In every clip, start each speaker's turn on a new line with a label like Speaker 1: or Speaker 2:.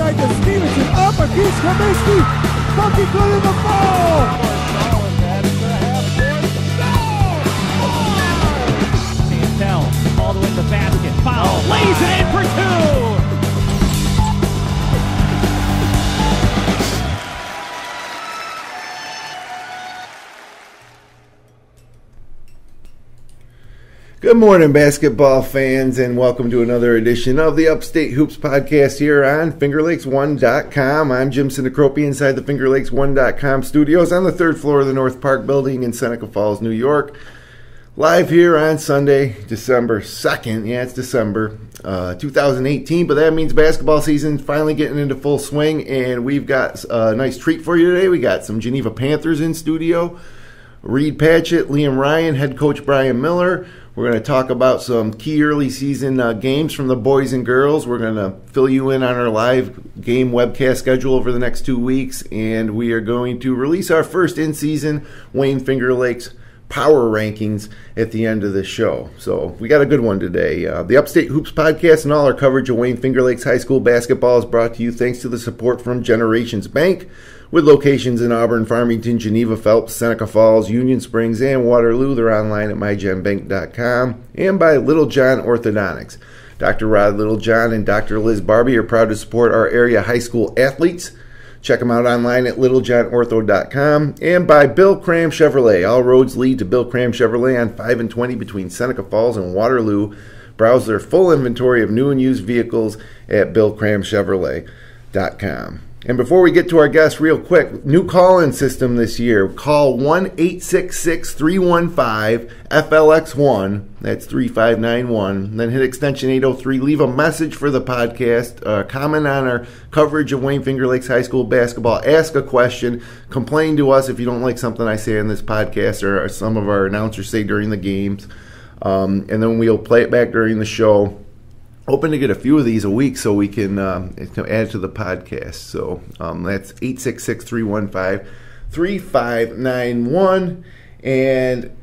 Speaker 1: right to Stevenson. Up against Kaminsky. Bucky good in the ball.
Speaker 2: Santel all the way to the basket. Foul. Lays it in for two.
Speaker 3: Good morning, basketball fans, and welcome to another edition of the Upstate Hoops podcast here on FingerLakes1.com. I'm Jim Sinacropi inside the FingerLakes1.com studios on the third floor of the North Park building in Seneca Falls, New York. Live here on Sunday, December 2nd. Yeah, it's December 2018, but that means basketball season finally getting into full swing, and we've got a nice treat for you today. We got some Geneva Panthers in studio. Reid Patchett, Liam Ryan, head coach Brian Miller. We're going to talk about some key early season games from the boys and girls. We're going to fill you in on our live game webcast schedule over the next 2 weeks, and we are going to release our first in-season Wayne Finger Lakes power rankings at the end of the show. So we got a good one today. The Upstate Hoops podcast and all our coverage of Wayne Finger Lakes High School basketball is brought to you thanks to the support from Generations Bank, with locations in Auburn, Farmington, Geneva, Phelps, Seneca Falls, Union Springs, and Waterloo. They're online at mygenbank.com, and by Little John Orthodontics. Dr. Rod Littlejohn and Dr. Liz Barbie are proud to support our area high school athletes. Check them out online at littlejohnortho.com, and by Bill Cram Chevrolet. All roads lead to Bill Cram Chevrolet on 5 and 20 between Seneca Falls and Waterloo. Browse their full inventory of new and used vehicles at billcramchevrolet.com. And before we get to our guests, real quick, new call-in system this year. Call 1-866-315-FLX1. That's 3591. Then hit extension 803. Leave a message for the podcast. Comment on our coverage of Wayne Finger Lakes High School basketball. Ask a question. Complain to us if you don't like something I say in this podcast or some of our announcers say during the games. And then we'll play it back during the show. Hoping to get a few of these a week so we can add to the podcast. So that's 866-315-3591. And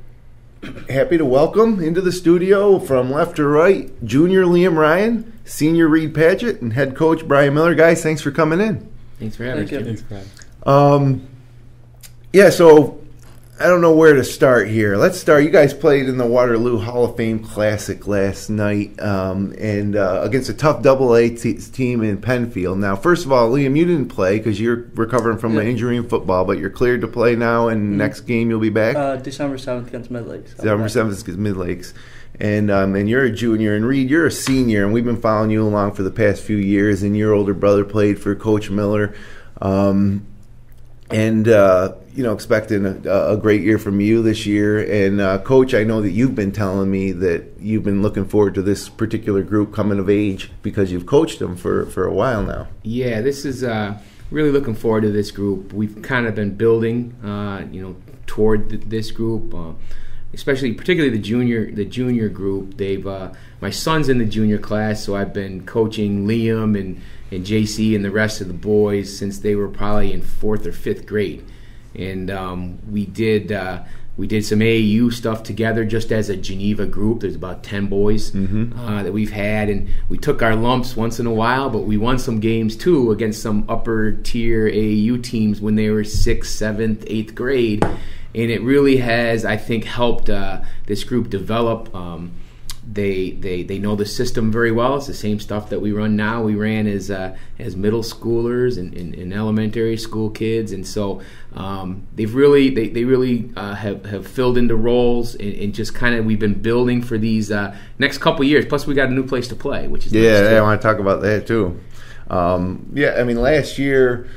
Speaker 3: happy to welcome into the studio from left to right, Junior Liam Ryan, Senior Reid Patchett, and Head Coach Brian Miller. Guys, thanks for coming in.
Speaker 4: Thanks for having us.
Speaker 5: Thanks for having us.
Speaker 3: Yeah, so I don't know where to start here. Let's start. You guys played in the Waterloo Hall of Fame Classic last night and against a tough AA team in Penfield. Now, first of all, Liam, you didn't play because you're recovering from an injury in football, but you're cleared to play now, and next game you'll be back?
Speaker 5: December 7th against Mid-Lakes.
Speaker 3: December 7th against Mid-Lakes. And you're a junior, and Reid, you're a senior, and we've been following you along for the past few years, and your older brother played for Coach Miller. Expecting a great year from you this year. And, Coach, I know that you've been telling me that you've been looking forward to this particular group coming of age because you've coached them for a while now.
Speaker 4: Yeah, this is really looking forward to this group. We've kind of been building, toward this group, particularly the junior group. They've my son's in the junior class, so I've been coaching Liam and JC and the rest of the boys since they were probably in 4th or 5th grade. And we did some AAU stuff together just as a Geneva group. There's about 10 boys that we've had, and we took our lumps once in a while, but we won some games too against some upper tier AAU teams when they were 6th, 7th, 8th grade. And it really has, I think, helped this group develop. They know the system very well. It's the same stuff that we run now. We ran as middle schoolers and elementary school kids, and so they really have filled into roles and just kind of we've been building for these next couple years. Plus, we got a new place to play, which is nice.
Speaker 3: I want to talk about that too. Last year,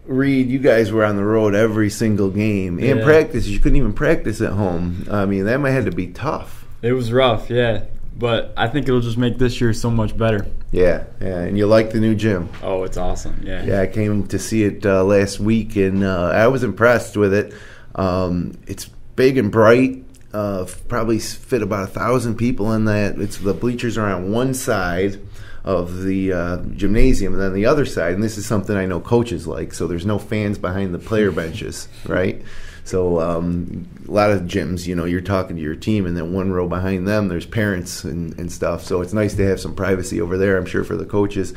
Speaker 3: Reid, you guys were on the road every single game and practice. You couldn't even practice at home. I mean, that might have to be tough.
Speaker 5: It was rough, yeah. But I think it'll just make this year so much better.
Speaker 3: Yeah. And you like the new gym.
Speaker 5: Oh, it's awesome, yeah.
Speaker 3: Yeah, I came to see it last week, and I was impressed with it. It's big and bright. Probably fit about 1,000 people in that. The bleachers are on one side of the gymnasium, and then the other side, and this is something I know coaches like, so there's no fans behind the player benches, right? So a lot of gyms, you're talking to your team, and then one row behind them, there's parents and stuff. So it's nice to have some privacy over there, I'm sure, for the coaches.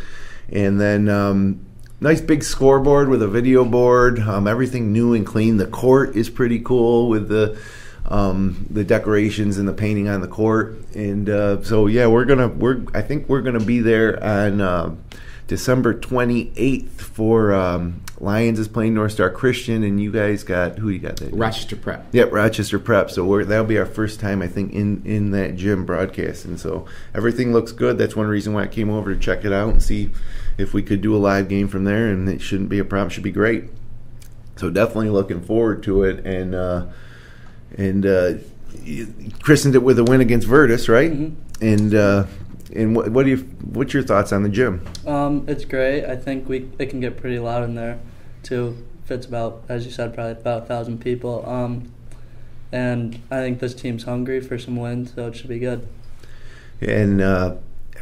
Speaker 3: And then nice big scoreboard with a video board. Everything new and clean. The court is pretty cool with the decorations and the painting on the court. And so yeah, I think we're gonna be there on December 28th for Lions is playing North Star Christian, and you guys got, who you got that?
Speaker 4: Rochester Prep.
Speaker 3: Yep, Rochester Prep. So that'll be our first time, I think, in that gym broadcasting. So everything looks good. That's one reason why I came over to check it out and see if we could do a live game from there, and it shouldn't be a problem. It should be great. So definitely looking forward to it. And you christened it with a win against Virtus, right?
Speaker 6: Mm-hmm.
Speaker 3: And what's your thoughts on the gym?
Speaker 6: It's great. I think it can get pretty loud in there too. Fits about, as you said, probably about 1,000 people. And I think this team's hungry for some wins, so it should be good.
Speaker 3: And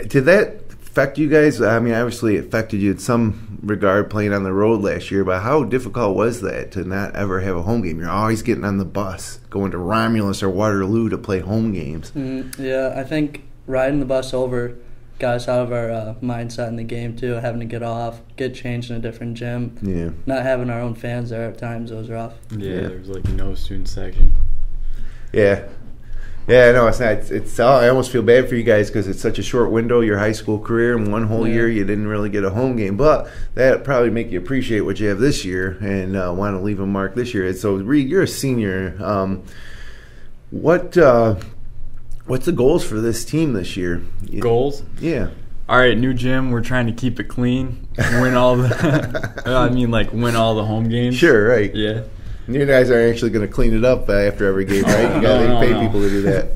Speaker 3: did that affect you guys? I mean, obviously it affected you in some regard playing on the road last year, but how difficult was that to not ever have a home game? You're always getting on the bus, going to Romulus or Waterloo to play home games.
Speaker 6: Yeah, I think riding the bus over got us out of our mindset in the game too, having to get off, get changed in a different gym.
Speaker 3: Yeah.
Speaker 6: Not having our own fans there at times, it was rough.
Speaker 5: Yeah, there was like no student section.
Speaker 3: Yeah. Yeah, no, it's not. I almost feel bad for you guys because it's such a short window, your high school career, and one whole year you didn't really get a home game. But that probably make you appreciate what you have this year and want to leave a mark this year. So, Reid, you're a senior. What's the goals for this team this year?
Speaker 5: Goals?
Speaker 3: Yeah.
Speaker 5: All right, new gym. We're trying to keep it clean, win all the, win all the home games.
Speaker 3: Sure, right.
Speaker 5: Yeah.
Speaker 3: You guys are actually going to clean it up after every game, right? You got to pay people to do that.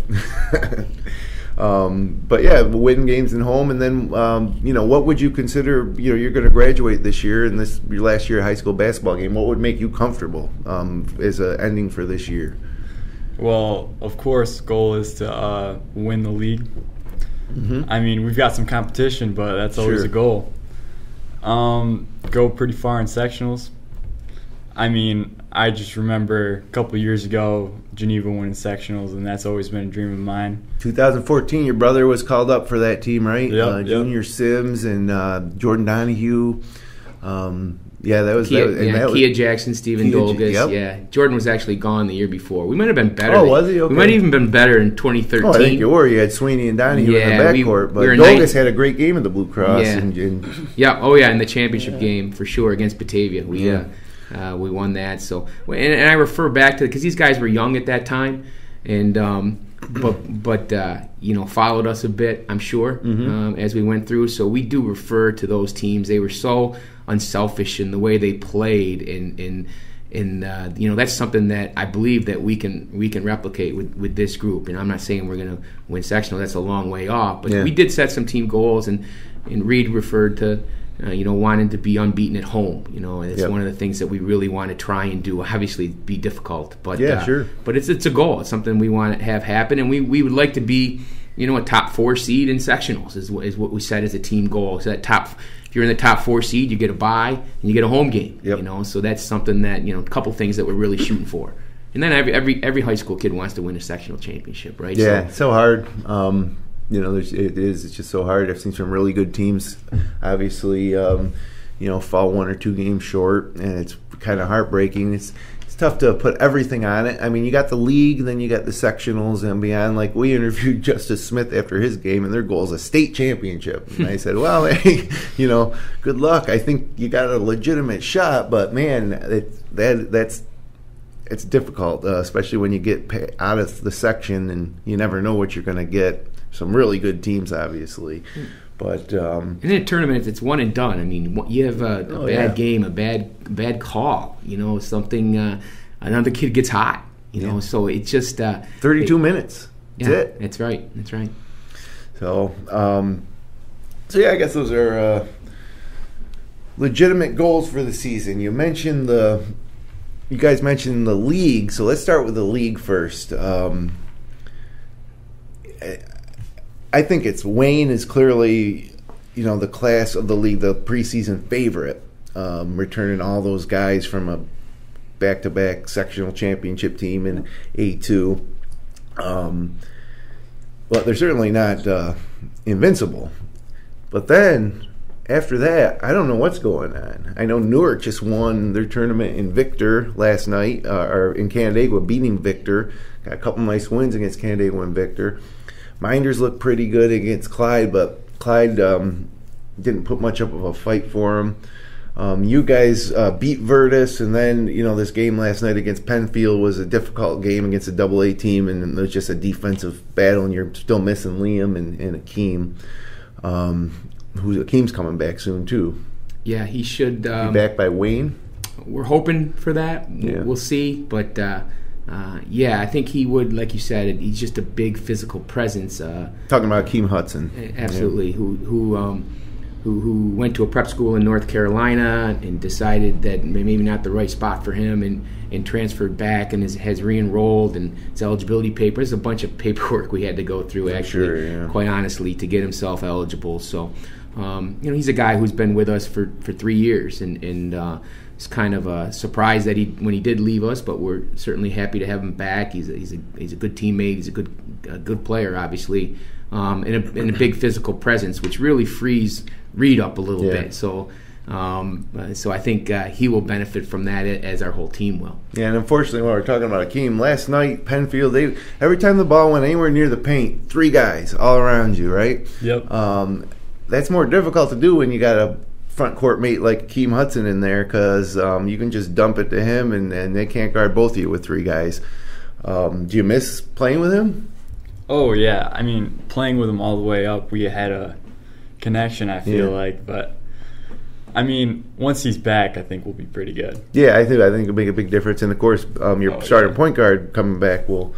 Speaker 3: But yeah, win games in home, and then what would you consider? You're going to graduate this year, and this your last year of high school basketball game. What would make you comfortable as an ending for this year?
Speaker 5: Well, of course, goal is to win the league.
Speaker 3: Mm-hmm.
Speaker 5: I mean, we've got some competition, but that's always a goal. Go pretty far in sectionals. I mean, I just remember a couple of years ago, Geneva winning sectionals, and that's always been a dream of mine. 2014,
Speaker 3: your brother was called up for that team, right?
Speaker 5: Yep,
Speaker 3: Junior Sims and Jordan Donahue. Yeah, that was
Speaker 4: Kia Jackson, Stephen Dolgus.
Speaker 3: Yep.
Speaker 4: Yeah, Jordan was actually gone the year before. We might have been better.
Speaker 3: Oh, was he? Okay.
Speaker 4: We might have even been better in 2013.
Speaker 3: Oh, I think you were. You had Sweeney and Donahue in the backcourt, but Dolgus had a great game in the Blue Cross.
Speaker 4: Yeah. Oh, yeah, in the championship game for sure against Batavia. We won that. So, and I refer back to because these guys were young at that time, and but followed us a bit, I'm sure, as we went through. So we do refer to those teams. They were so unselfish in the way they played, and that's something that I believe that we can replicate with this group. And I'm not saying we're going to win sectional. That's a long way off. But we did set some team goals, and Reid referred to wanting to be unbeaten at home. It's one of the things that we really want to try and do. Obviously, be difficult, but
Speaker 3: sure.
Speaker 4: But it's a goal. It's something we want to have happen, and we would like to be a top 4 seed in sectionals is what we set as a team goal. So if you're in the top 4 seed, you get a bye and you get a home game.
Speaker 3: Yep.
Speaker 4: So that's something that a couple things that we're really shooting for. And then every high school kid wants to win a sectional championship, right?
Speaker 3: Yeah, so hard. It's just so hard. I've seen some really good teams, obviously, fall 1 or 2 games short, and it's kind of heartbreaking. It's tough to put everything on it. I mean, you got the league, then you got the sectionals and beyond. Like, we interviewed Justice Smith after his game, and their goal is a state championship. And I said, well, hey, good luck. I think you got a legitimate shot, but, man, it's difficult, especially when you get out of the section and you never know what you're going to get. Some really good teams, obviously, but
Speaker 4: in a tournament, it's one and done. I mean, you have a bad game, a bad call. Something another kid gets hot. So it's just
Speaker 3: 32 minutes. That's it.
Speaker 4: That's right.
Speaker 3: So, I guess those are legitimate goals for the season. You guys mentioned the league, so let's start with the league first. I think Wayne is clearly, the class of the league, the preseason favorite, returning all those guys from a back-to-back sectional championship team in A2. Well, they're certainly not invincible. But then, after that, I don't know what's going on. I know Newark just won their tournament in Victor last night, or in Canandaigua, beating Victor. Got a couple nice wins against Canandaigua and Victor. Minders looked pretty good against Clyde, but Clyde didn't put much up of a fight for them. You guys beat Virtus, and then this game last night against Penfield was a difficult game against a AA team, and it was just a defensive battle, and you're still missing Liam and Akeem. Akeem's coming back soon too.
Speaker 4: Yeah, he should
Speaker 3: be back by Wayne.
Speaker 4: We're hoping for that.
Speaker 3: Yeah.
Speaker 4: We'll see, but I think he would, like you said, he's just a big physical presence.
Speaker 3: Talking about Akeem Hudson,
Speaker 4: absolutely, who went to a prep school in North Carolina and decided that maybe not the right spot for him, and transferred back and has re-enrolled, and his eligibility papers, a bunch of paperwork we had to go through, quite honestly, to get himself eligible. So, he's a guy who's been with us for 3 years, and it's kind of a surprise that when he did leave us, but we're certainly happy to have him back. He's a good teammate. He's a good player, obviously, and a big physical presence, which really frees Reid up a little bit. So I think he will benefit from that, as our whole team will. Yeah,
Speaker 3: and unfortunately, while we're talking about Akeem, last night, Penfield, every time the ball went anywhere near the paint, 3 guys all around you, right?
Speaker 5: Yep.
Speaker 3: That's more difficult to do when you got a front court mate like Akeem Hudson in there, because you can just dump it to him, and they can't guard both of you with 3 guys. Do you miss playing with him?
Speaker 5: Oh, yeah. I mean, playing with him all the way up, we had a connection, I feel like. But, I mean, once he's back, I think we'll be pretty good. Yeah,
Speaker 3: I think it'll make a big difference. And, of course, your starting point guard coming back will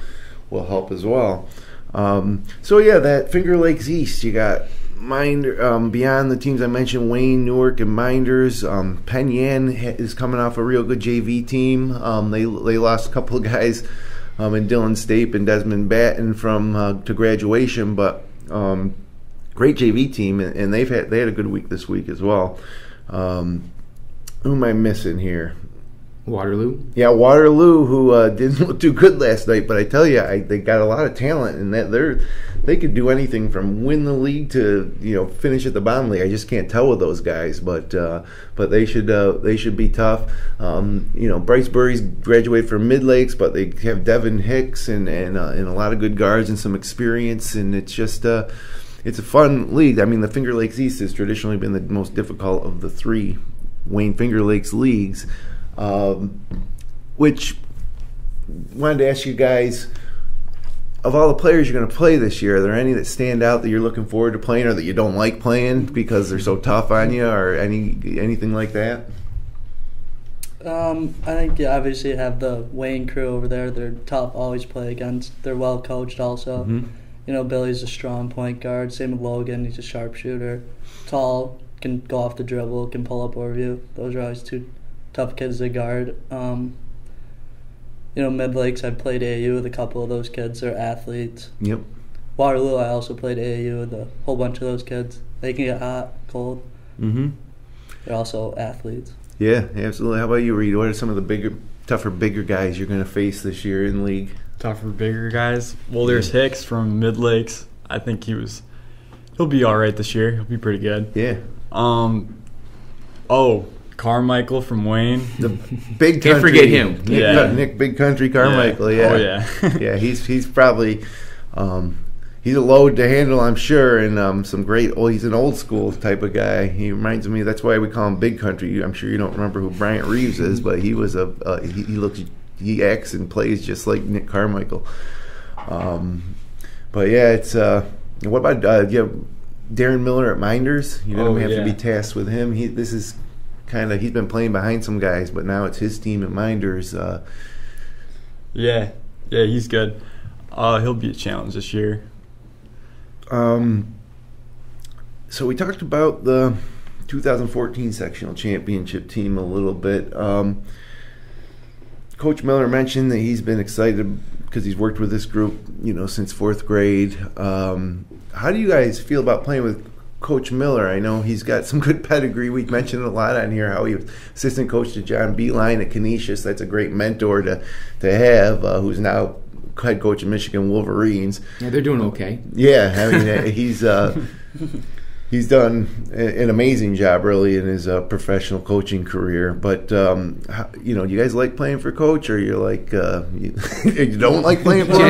Speaker 3: help as well. That Finger Lakes East, you got beyond the teams I mentioned, Wayne, Newark, and Minders. Penn Yan is coming off a real good JV team. They lost a couple of guys in Dylan Stape and Desmond Batten to graduation, but great JV team, and they had a good week this week as well. Who am I missing here?
Speaker 4: Waterloo.
Speaker 3: Yeah, Waterloo, who didn't look too good last night, but I tell you, they got a lot of talent, and that they could do anything from win the league to finish at the bottom league. I just can't tell with those guys, but they should be tough. Bryce Burry's graduated from Mid Lakes, but they have Devin Hicks and a lot of good guards and some experience, and it's just it's a fun league. I mean, the Finger Lakes East has traditionally been the most difficult of the 3 Wayne Finger Lakes leagues. Which wanted to ask you guys, of all the players you're going to play this year, are there any that stand out that you're looking forward to playing, or that you don't like playing because they're so tough on you, or anything like that?
Speaker 6: I think you obviously have the Wayne crew over there. They're tough, always play against. They're well coached also. Mm-hmm. Billy's a strong point guard. Same with Logan. He's a sharpshooter. Tall, can go off the dribble, can pull up over you. Those are always 2 tough kids to guard. Mid Lakes, I played AAU with a couple of those kids. They're athletes.
Speaker 3: Yep.
Speaker 6: Waterloo, I also played AAU with a whole bunch of those kids. They can get hot, cold.
Speaker 3: Mm-hmm.
Speaker 6: They're also athletes.
Speaker 3: Yeah, absolutely. How about you, Reid? What are some of the bigger guys you're going to face this year in league?
Speaker 5: Tougher, bigger guys? Well, there's Hicks from Mid Lakes. I think he'll be all right this year. He'll be pretty good.
Speaker 3: Yeah.
Speaker 5: Carmichael from Wayne.
Speaker 3: The big country.
Speaker 4: Can't forget him.
Speaker 3: Nick Big Country Carmichael, yeah.
Speaker 5: Oh, yeah.
Speaker 3: Yeah, he's probably he's a load to handle, I'm sure, and some great he's an old school type of guy. He reminds me, that's why we call him Big Country. I'm sure you don't remember who Bryant Reeves is, but he was he acts and plays just like Nick Carmichael. But yeah, it's what about Darren Miller at Minders? You don't have to be tasked with him. He's been playing behind some guys, but now it's his team at Minders.
Speaker 5: Yeah, he's good. He'll be a challenge this year.
Speaker 3: So we talked about the 2014 sectional championship team a little bit. Coach Miller mentioned that he's been excited because he's worked with this group, since 4th grade. How do you guys feel about playing with Coach Miller? I know he's got some good pedigree. We've mentioned a lot on here how he was assistant coach to John Beeline at Canisius. That's a great mentor to have, who's now head coach of Michigan Wolverines.
Speaker 4: Yeah, they're doing okay.
Speaker 3: Yeah, I mean, he's he's done an amazing job, really, in his professional coaching career. But you know, do you guys like playing for Coach, or you like you don't like playing for him?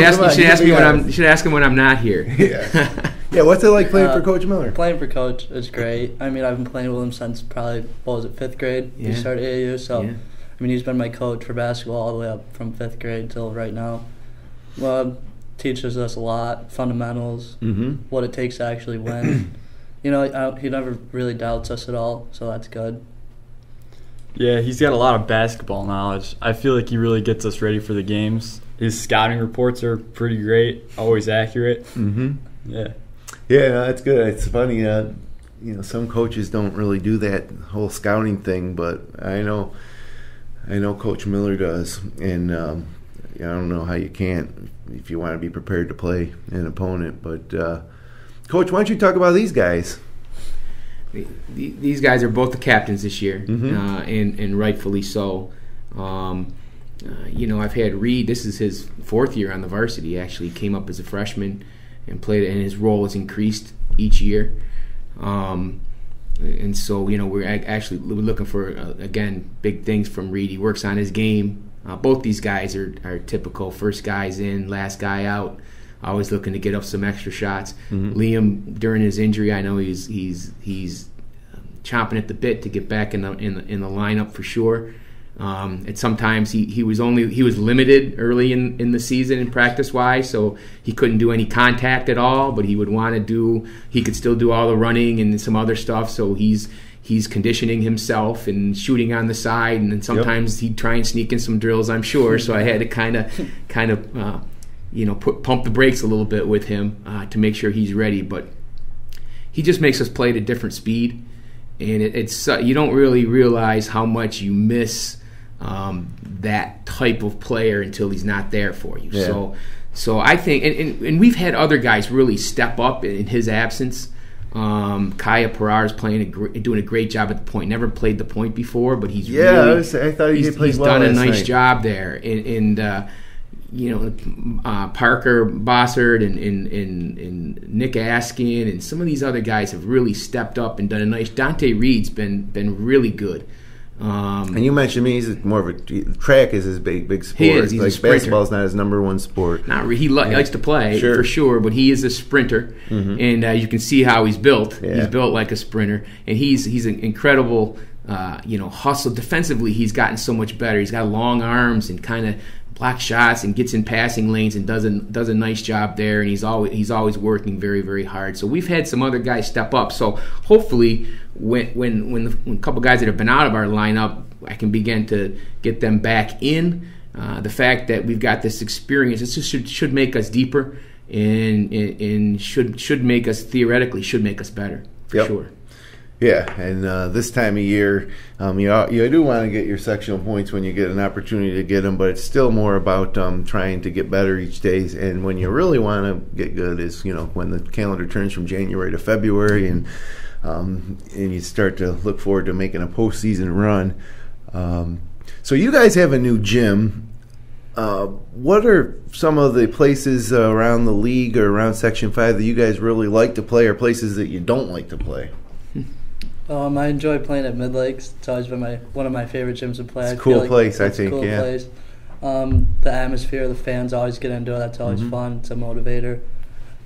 Speaker 4: You should ask him when I'm not here.
Speaker 3: Yeah. Yeah, what's it like playing for Coach Miller?
Speaker 6: Playing for Coach is great. I mean, I've been playing with him since probably, 5th grade?
Speaker 4: Yeah.
Speaker 6: He started AAU, so,
Speaker 4: Yeah.
Speaker 6: I mean, he's been my coach for basketball all the way up from 5th grade till right now. Well, teaches us a lot, fundamentals, what it takes to actually win. You know, he never really doubts us at all, so that's good.
Speaker 5: Yeah, he's got a lot of basketball knowledge. I feel like he really gets us ready for the games. His scouting reports are pretty great, always accurate. Yeah.
Speaker 3: Yeah, no, that's good. It's funny, you know, some coaches don't really do that whole scouting thing, but I know Coach Miller does, and I don't know how you can't if you want to be prepared to play an opponent. But Coach, why don't you talk about these guys?
Speaker 4: These guys are both the captains this year, and rightfully so. You know, I've had Reid. This is his 4th year on the varsity. He actually came up as a freshman and played, and his role has increased each year. And so, you know, we're looking for, again, big things from Reid. He works on his game. Both these guys are typical first guys in, last guy out, always looking to get up some extra shots. Liam, during his injury, I know he's chomping at the bit to get back in the lineup for sure. And sometimes he was limited early in the season in practice wise, so he couldn't do any contact at all. But he could still do all the running and some other stuff. So he's conditioning himself and shooting on the side, and then sometimes he'd try and sneak in some drills, I'm sure. So I had to kind of you know, pump the brakes a little bit with him to make sure he's ready. But he just makes us play at a different speed, and it's you don't really realize how much you miss that type of player until he's not there for you. Yeah. So I think, and we've had other guys really step up in his absence. Kaya Parar is doing a great job at the point. Never played the point before, but he's
Speaker 3: I thought he played well.
Speaker 4: He's done a nice job there, and you know, Parker Bossard and Nick Askin and some of these other guys have really stepped up and done a nice. Dante Reed's been really good.
Speaker 3: And you mentioned me. He's more of a track is his big sport.
Speaker 4: He is. He's
Speaker 3: like basketball is not his number one sport.
Speaker 4: He likes to play for sure, but he is a sprinter, and you can see how he's built. Yeah. He's built like a sprinter, and he's an incredible hustle. Defensively, he's gotten so much better. He's got long arms and kind of blocks shots and gets in passing lanes and does a nice job there. And he's always working very, very hard. So we've had some other guys step up. So hopefully, when a couple guys that have been out of our lineup, I can begin to get them back in. The fact that we've got this experience, it just should make us deeper and should make us better for sure.
Speaker 3: Yeah, and this time of year, you do want to get your sectional points when you get an opportunity to get them, but it's still more about trying to get better each day. And when you really want to get good is, when the calendar turns from January to February, and you start to look forward to making a postseason run. So you guys have a new gym. What are some of the places around the league or around Section 5 that you guys really like to play, or places that you don't like to play?
Speaker 6: I enjoy playing at Mid-Lakes. It's always been one of my favorite gyms to play.
Speaker 3: It's a cool place, I think.
Speaker 6: Cool place. The atmosphere, the fans always get into it. That's always fun. It's a motivator.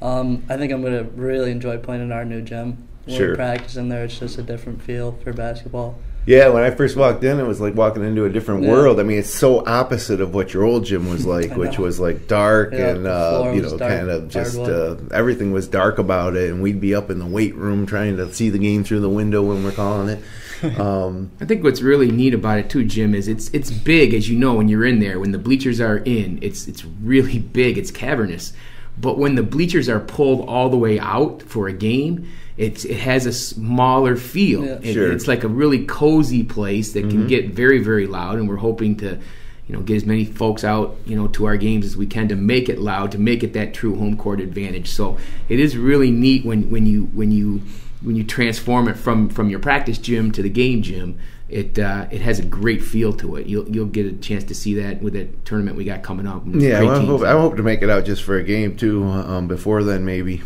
Speaker 6: I think I'm going to really enjoy playing in our new gym. When we practice in there, it's just a different feel for basketball.
Speaker 3: Yeah, when I first walked in, it was like walking into a different world. I mean, it's so opposite of what your old gym was like, which was like dark and kind of just everything was dark about it. And we'd be up in the weight room trying to see the game through the window when we're calling it.
Speaker 4: I think what's really neat about it too, Jim, is it's big, as you know, when you're in there. When the bleachers are in, it's really big. It's cavernous. But when the bleachers are pulled all the way out for a game, it has a smaller feel. Yeah, it's like a really cozy place that can get very, very loud, and we're hoping to, get as many folks out, to our games as we can to make it loud, to make it that true home court advantage. So it is really neat when you transform it from your practice gym to the game gym. It has a great feel to it. You'll get a chance to see that with that tournament we got coming up.
Speaker 3: Yeah, I hope to make it out just for a game too before then maybe,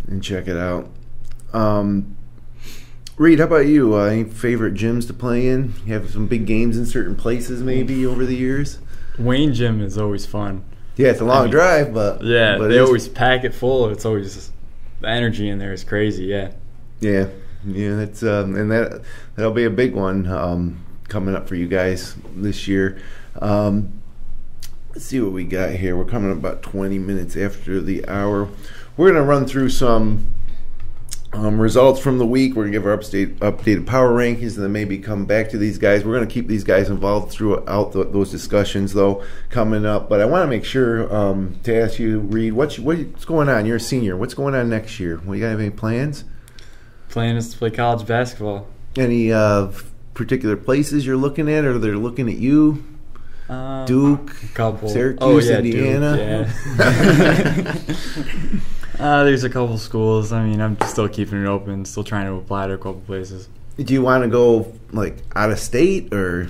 Speaker 3: and check it out. Reid, how about you? Any favorite gyms to play in? You have some big games in certain places maybe over the years?
Speaker 5: Wayne Gym is always fun.
Speaker 3: Yeah, it's a long drive, but
Speaker 5: they always pack it full. It's always the energy in there is crazy. Yeah.
Speaker 3: That's and that'll be a big one coming up for you guys this year. Let's see what we got here. We're coming up about 20 minutes after the hour. We're going to run through some results from the week. We're going to give our updated power rankings and then maybe come back to these guys. We're going to keep these guys involved throughout those discussions, though, coming up. But I want to make sure to ask you, Reid, what's going on? You're a senior. What's going on next year? You have any plans?
Speaker 5: Plan is to play college basketball.
Speaker 3: Any particular places you're looking at, or they're looking at you? Duke, Syracuse, Indiana.
Speaker 5: Duke, yeah. There's a couple schools. I mean, I'm still keeping it open, still trying to apply to a couple places.
Speaker 3: Do you want to go like out of state or?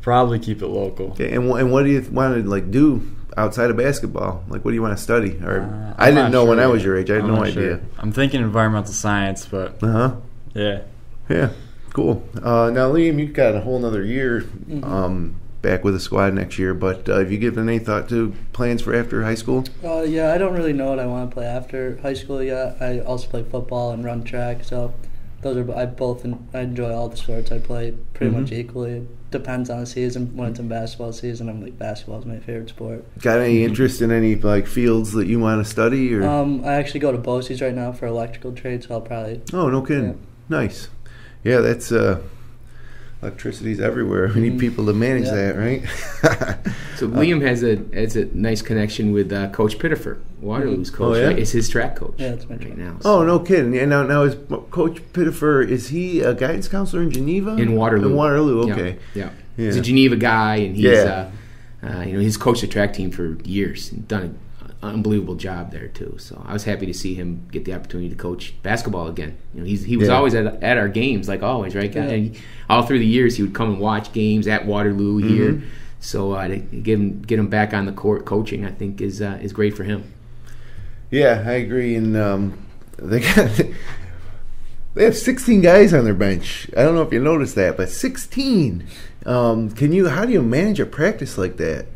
Speaker 5: Probably keep it local.
Speaker 3: Okay, and what do you want to do outside of basketball? Like, what do you want to study? Or I didn't know when I was your age. I had no idea.
Speaker 5: Sure. I'm thinking environmental science, but yeah,
Speaker 3: cool. Now, Liam, you've got a whole another year. Back with the squad next year, but have you given any thought to plans for after high school?
Speaker 6: Yeah, I don't really know what I want to play after high school yet. I also play football and run track, so those are I enjoy all the sports. I play pretty much equally. Depends on the season. When it's in basketball season, I'm basketball is my favorite sport.
Speaker 3: Got any interest in any fields that you want to study? Or
Speaker 6: I actually go to BOCES right now for electrical trade, so I'll probably.
Speaker 3: Oh, no kidding! Yeah. Nice. Yeah, that's. Electricity's everywhere. We need people to manage that, right?
Speaker 4: So Liam has a nice connection with Coach Pittifer, Waterloo's coach.
Speaker 3: Oh, yeah?
Speaker 4: Right? Is his track coach.
Speaker 6: Yeah, that's my
Speaker 4: right now.
Speaker 3: So. Oh, no kidding. And now is Coach Pittifer, is he a guidance counselor in Geneva?
Speaker 4: In Waterloo.
Speaker 3: In Waterloo, okay.
Speaker 4: Yeah. He's a Geneva guy, and he's he's coached the track team for years and done an unbelievable job there too. So I was happy to see him get the opportunity to coach basketball again. He was always at our games, like always, right? Yeah. And all through the years, he would come and watch games at Waterloo here. So to get him back on the court coaching, I think is great for him.
Speaker 3: Yeah, I agree. And they have 16 guys on their bench. I don't know if you noticed that, but 16. How do you manage a practice like that?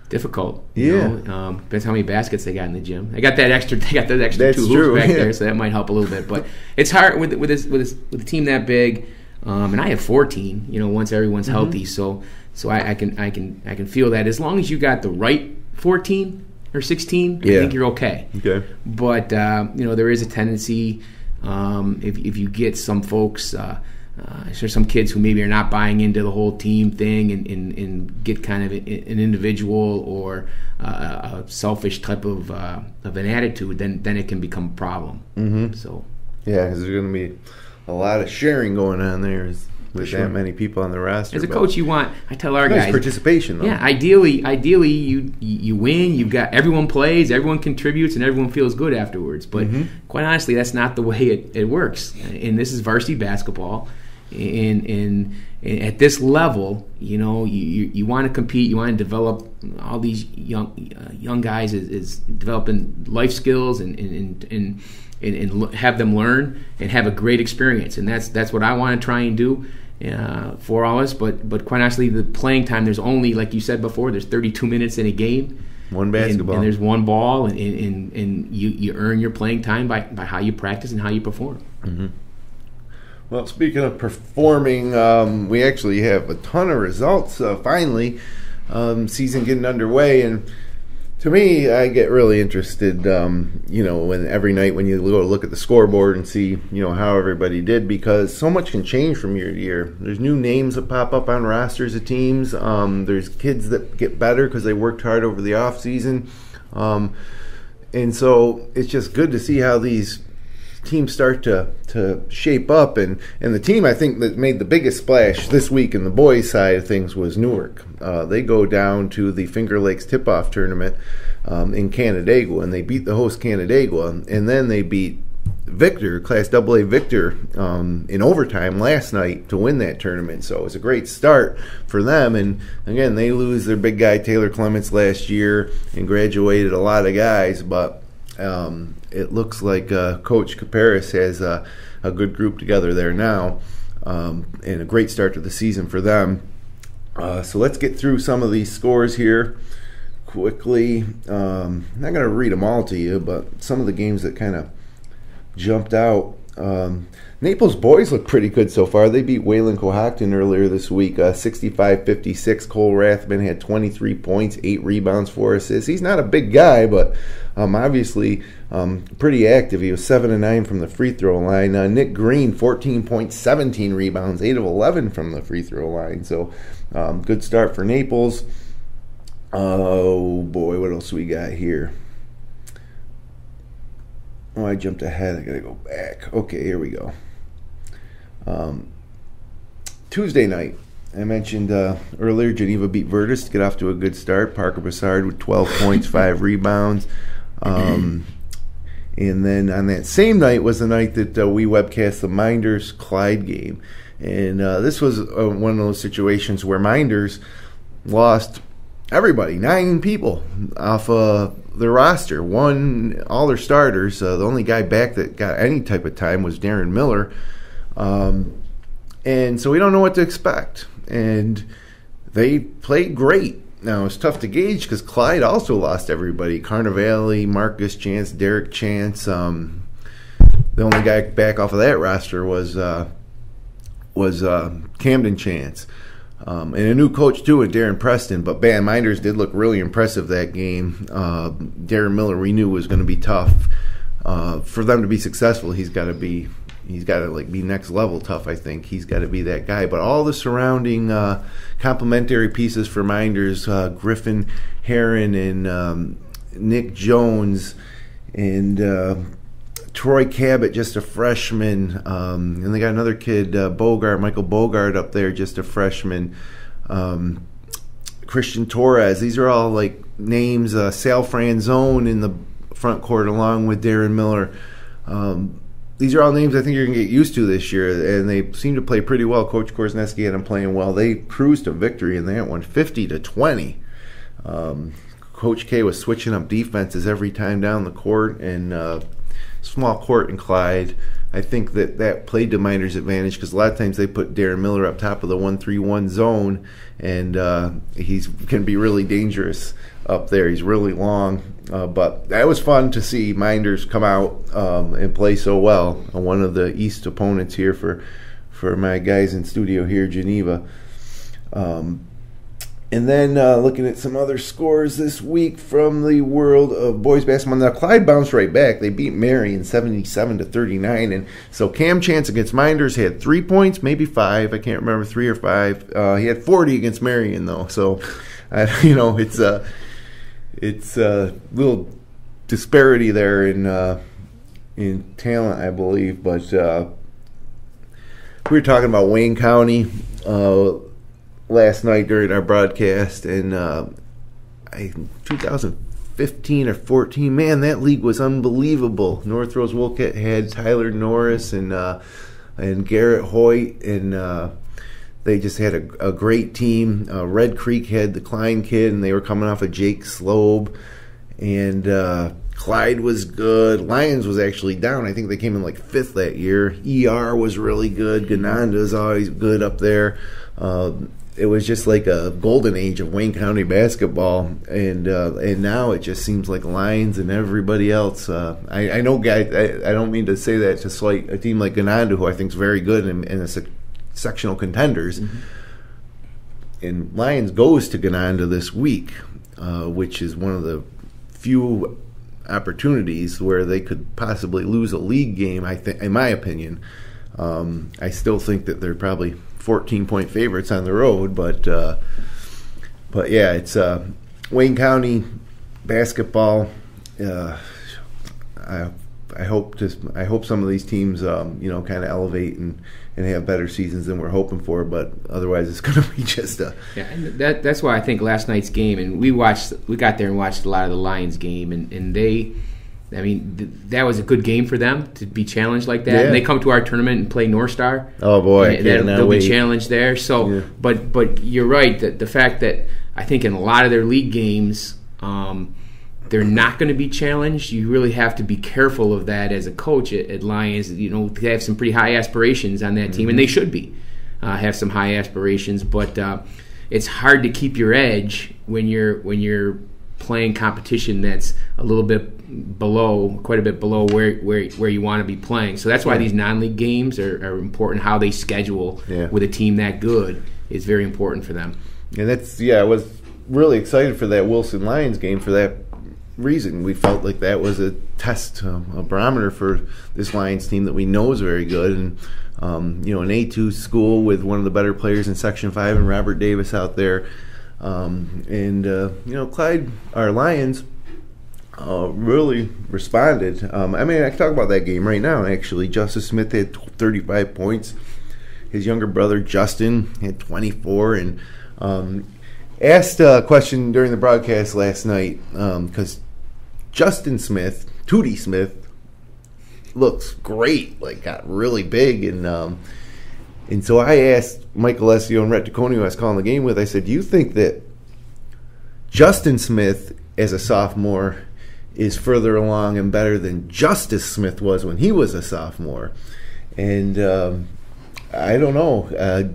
Speaker 4: Difficult. Depends how many baskets they got in the gym. They got those extra
Speaker 3: That's
Speaker 4: 2 hoops back there, so that might help a little bit. But it's hard with a team that big. And I have 14. Once everyone's healthy, so I can feel that as long as you got the right 14 or 16, I think you're okay.
Speaker 3: Okay.
Speaker 4: But there is a tendency if you get some folks. There's some kids who maybe are not buying into the whole team thing and get kind of an individual or a selfish type of an attitude, then it can become a problem. So
Speaker 3: because there's going to be a lot of sharing going on there with that many people on the roster.
Speaker 4: As a coach, I tell our guys,
Speaker 3: participation though.
Speaker 4: Yeah, ideally you win. You've got everyone plays, everyone contributes, and everyone feels good afterwards. But quite honestly, that's not the way it works. And this is varsity basketball. And at this level, you want to compete, you want to develop all these young guys is developing life skills and have them learn and have a great experience, and that's what I want to try and do for all of us. But quite honestly, the playing time, there's only, like you said before, there's 32 minutes in a game.
Speaker 3: One basketball.
Speaker 4: And there's one ball, and you earn your playing time by how you practice and how you perform.
Speaker 3: Well, speaking of performing, we actually have a ton of results finally. Season getting underway, and to me, I get really interested, when every night when you go look at the scoreboard and see, how everybody did, because so much can change from year to year. There's new names that pop up on rosters of teams. There's kids that get better because they worked hard over the off season, and so it's just good to see how these teams start to shape up, and the team I think that made the biggest splash this week in the boys side of things was Newark. They go down to the Finger Lakes tip-off tournament in Canandaigua, and they beat the host Canandaigua, and then they beat Victor, Class AA Victor, in overtime last night to win that tournament. So it was a great start for them, and again, they lose their big guy Taylor Clements last year and graduated a lot of guys, but It looks like Coach Caparis has a good group together there now, and a great start to the season for them. So let's get through some of these scores here quickly. I'm not going to read them all to you, but some of the games that kind of jumped out. Naples boys look pretty good so far. They beat Wayland Cohocton earlier this week, 65-56. Cole Rathman had 23 points, 8 rebounds, 4 assists. He's not a big guy, but obviously pretty active. He was 7 of 9 from the free throw line. Nick Green, 14 points, 17 rebounds, 8 of 11 from the free throw line. So good start for Naples. Oh boy, what else we got here? Oh, I jumped ahead. I gotta go back. Okay, here we go. Tuesday night, I mentioned earlier, Geneva beat Virtus to get off to a good start. Parker Bessard with 12 points, 5 rebounds. And then on that same night was the night that we webcast the Minders-Clyde game. And this was one of those situations where Minders lost everybody, 9 people off their roster. All their starters. The only guy back that got any type of time was Darren Miller. And so we don't know what to expect. And they played great. Now, it's tough to gauge because Clyde also lost everybody. Carnivale, Marcus Chance, Derek Chance. The only guy back off of that roster was Camden Chance. And a new coach, too, with Darren Preston. But, man, Minders did look really impressive that game. Darren Miller, we knew was going to be tough. For them to be successful, he's got to be next level tough, I think. He's got to be that guy. But all the surrounding complementary pieces for Minders, Griffin Heron and Nick Jones and Troy Cabot, just a freshman. And they got another kid, Michael Bogart up there, just a freshman. Christian Torres. These are all like names. Sal Franzone in the front court along with Darren Miller. These are all names I think you're going to get used to this year, and they seem to play pretty well. Coach Korzneski had them playing well. They cruised to victory in that one, 50-20. Coach K was switching up defenses every time down the court, and small court in Clyde. I think that played to Minders' advantage because a lot of times they put Darren Miller up top of the 1-3-1 zone, and he's can be really dangerous up there. He's really long. But that was fun to see Minders come out and play so well. One of the East opponents here for my guys in studio here, Geneva. And then looking at some other scores this week from the world of boys basketball. Now, Clyde bounced right back. They beat Marion 77-39. And so Cam Chance against Minders had 3 points, maybe 5. I can't remember, 3 or 5. He had 40 against Marion, though. So, it's a little disparity there in talent, I believe. But we were talking about Wayne County last night during our broadcast, and 2015 or 14, man, that league was unbelievable. North Rose Wolcott had Tyler Norris and Garrett Hoyt, and they just had a great team. Red Creek had the Klein kid, and they were coming off of Jake Slobe, and Clyde was good. Lions was actually down. I think they came in like 5th that year. ER was really good. Ganonda's always good up there. It was just like a golden age of Wayne County basketball, and now it just seems like Lions and everybody else. I know, guys, I don't mean to say that to slight a team like Ganonda, who I think is very good and a sectional contenders. Mm-hmm. And Lions goes to Ganonda this week, which is one of the few opportunities where they could possibly lose a league game. I think, in my opinion, I still think that they're probably 14-point favorites on the road, but yeah, it's Wayne County basketball. I hope some of these teams kind of elevate and have better seasons than we're hoping for, but otherwise it's going to be just a
Speaker 4: and that's why I think last night's game, and we got there and watched a lot of the Lions game, and they. I mean, that was a good game for them to be challenged like that. Yeah. And they come to our tournament and play North Star.
Speaker 3: Oh boy,
Speaker 4: they'll be challenged there. So, yeah. But you're right that the fact that I think in a lot of their league games, they're not going to be challenged. You really have to be careful of that as a coach at Lions. They have some pretty high aspirations on that team, and they should be have some high aspirations. But it's hard to keep your edge when you're playing competition that's a little bit below, quite a bit below where you want to be playing. So that's why these non-league games are important. How they schedule with a team that good is very important for them.
Speaker 3: And I was really excited for that Wilson Lions game for that reason. We felt like that was a test, a barometer for this Lions team that we know is very good. And an A2 school with one of the better players in Section 5 and Robert Davis out there. Clyde, our Lions, really responded. I can talk about that game right now, actually. Justice Smith had 35 points. His younger brother, Justin, had 24. And asked a question during the broadcast last night because Justin Smith, Tootie Smith, looks great, got really big. And so I asked Mike Alessio and Rhett Taccone, who I was calling the game with, I said, do you think that Justin Smith as a sophomore is further along and better than Justice Smith was when he was a sophomore? And I don't know.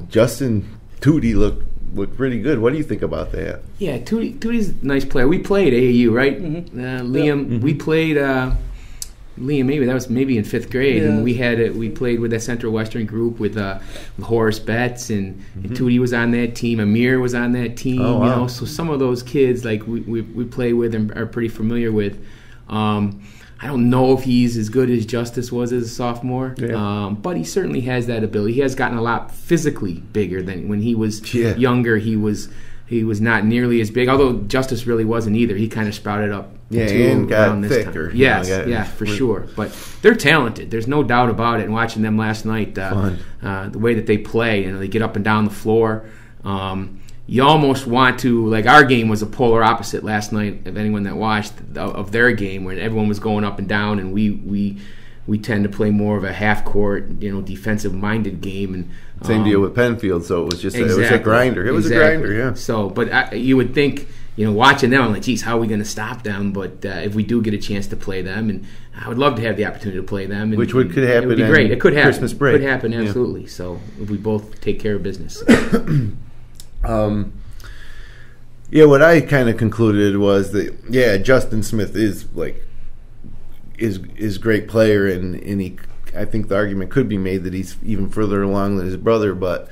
Speaker 3: Justin Tootie looked pretty good. What do you think about that? Yeah,
Speaker 4: Tootie's a nice player. We played AAU, right? Mm-hmm. Liam, we played Liam. Maybe in 5th grade, and we played with that Central Western group with Horace Betts and Tootie was on that team. Amir was on that team. Oh, wow. So some of those kids we play with and are pretty familiar with. I don't know if he's as good as Justice was as a sophomore, but he certainly has that ability. He has gotten a lot physically bigger than when he was younger. He was not nearly as big, although Justice really wasn't either. He kind of sprouted up.
Speaker 3: And got thicker.
Speaker 4: Yes, for sure. But they're talented. There's no doubt about it. And watching them last night, the way that they play, they get up and down the floor. You almost want to, our game was a polar opposite last night of anyone that watched of their game, where everyone was going up and down, and we tend to play more of a half-court, defensive-minded game. And
Speaker 3: same deal with Penfield, so it was just it was a grinder. It was a grinder, yeah.
Speaker 4: So, but you would think, watching them, I'm like, geez, how are we going to stop them? But if we do get a chance to play them, and I would love to have the opportunity to play them. And,
Speaker 3: which could happen. It
Speaker 4: would be great. It could happen.
Speaker 3: Christmas break.
Speaker 4: It could happen, absolutely. Yeah. So if we both take care of business.
Speaker 3: What I kind of concluded was that Justin Smith is is great player, and he, I think the argument could be made that he's even further along than his brother, but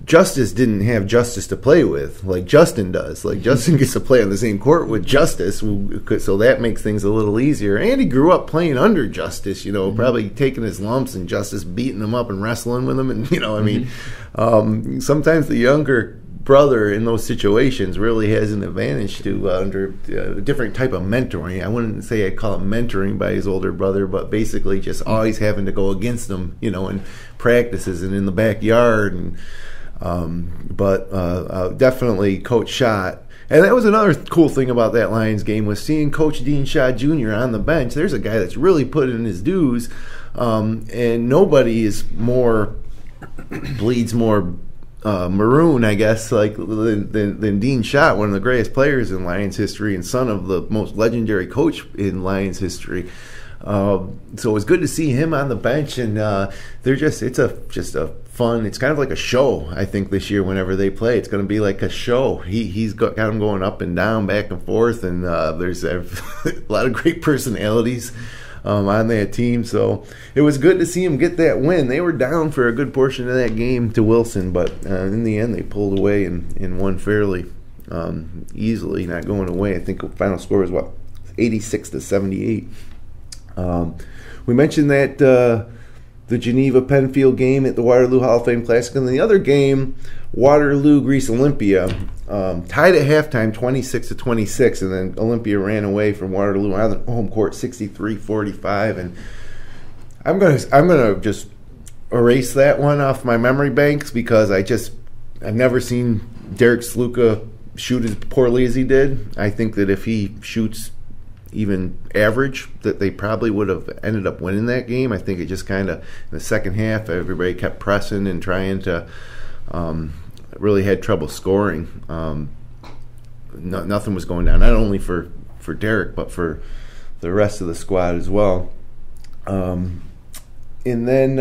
Speaker 3: Justice didn't have Justice to play with like Justin does. Justin gets to play on the same court with Justice, so that makes things a little easier. And he grew up playing under Justice, probably taking his lumps and Justice beating him up and wrestling with him. And, sometimes the younger brother in those situations really has an advantage to under a different type of mentoring. I wouldn't say I'd call it mentoring by his older brother, but basically just always having to go against him, in practices and in the backyard. And definitely Coach Schott. And that was another cool thing about that Lions game, was seeing Coach Dean Schott Jr. on the bench. There's a guy that's really put in his dues, and nobody bleeds more maroon, I guess, than Dean Schott, one of the greatest players in Lions history and son of the most legendary coach in Lions history. So it was good to see him on the bench, and it's a fun. It's kind of like a show. I think this year, whenever they play, it's going to be like a show. He's got him going up and down, back and forth, and there's a lot of great personalities on that team. So it was good to see him get that win. They were down for a good portion of that game to Wilson, but in the end, they pulled away and won fairly easily, not going away. I think the final score was 86-78. We mentioned that the Geneva Penfield game at the Waterloo Hall of Fame Classic, and the other game, Waterloo Greece Olympia, tied at halftime 26-26, and then Olympia ran away from Waterloo on the home court 63-45. And I'm gonna just erase that one off my memory banks, because I've never seen Derek Sluka shoot as poorly as he did. I think that if he shoots even average, that they probably would have ended up winning that game. I think it just kind of, in the second half, everybody kept pressing and trying to, really had trouble scoring. nothing was going down, not only for Derek, but for the rest of the squad as well. And then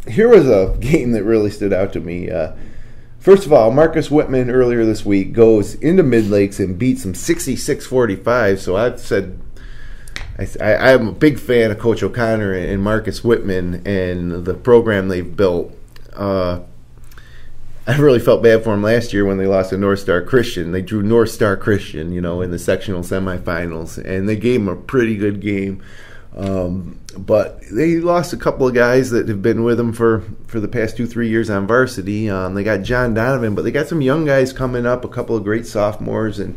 Speaker 3: here was a game that really stood out to me. First of all, Marcus Whitman earlier this week goes into Mid Lakes and beats them 66-45. So I've said I'm a big fan of Coach O'Connor and Marcus Whitman and the program they've built. I really felt bad for them last year when they lost to North Star Christian. They drew North Star Christian, in the sectional semifinals, and they gave them a pretty good game. But they lost a couple of guys that have been with them for the past 2-3 years on varsity. They got John Donovan, but they got some young guys coming up, a couple of great sophomores, and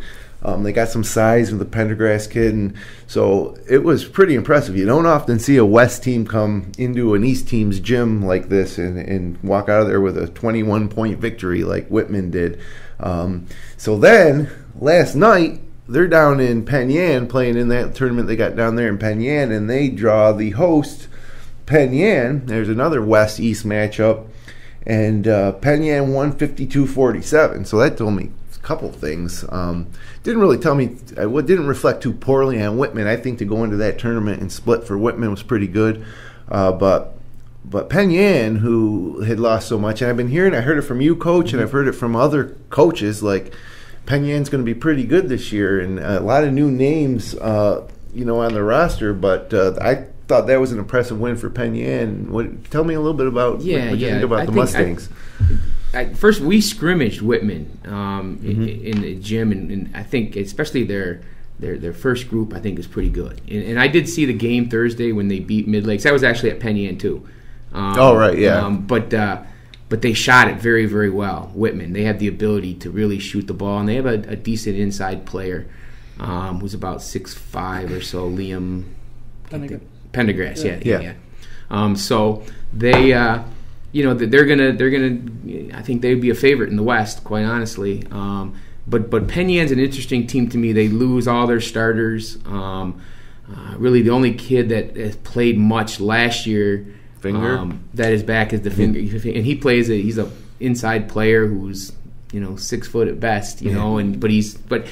Speaker 3: they got some size with the Pendergrass kid. And so it was pretty impressive. You don't often see a West team come into an East team's gym like this and walk out of there with a 21-point victory like Whitman did. So then, last night, they're down in Penn Yan playing in that tournament they got down there in Penn Yan, and they draw the host, Penn Yan. There's another West-East matchup, and Penn Yan won 52-47. So that told me a couple things. Didn't really tell me, it didn't reflect too poorly on Whitman. I think to go into that tournament and split for Whitman was pretty good. But Penn Yan, who had lost so much, and I've been hearing, I heard it from you, Coach, and I've heard it from other coaches, like, Penn Yan's going to be pretty good this year, and a lot of new names, on the roster. But I thought that was an impressive win for Penn Yan. Tell me a little bit about what you think about the Mustangs.
Speaker 4: First, we scrimmaged Whitman in the gym, and I think especially their first group, I think, is pretty good. And I did see the game Thursday when they beat Mid Lakes. I was actually at Penn Yan too. But they shot it very, very well. Whitman, they have the ability to really shoot the ball, and they have a decent inside player who's about 6'5" or so, Liam Pendergrass. Yeah. So they, they're gonna. I think they'd be a favorite in the West, quite honestly. But Penn Yan's an interesting team to me. They lose all their starters. Really, the only kid that has played much last year. That is back is the Finger, and he plays he's a inside player who's 6 foot at best, but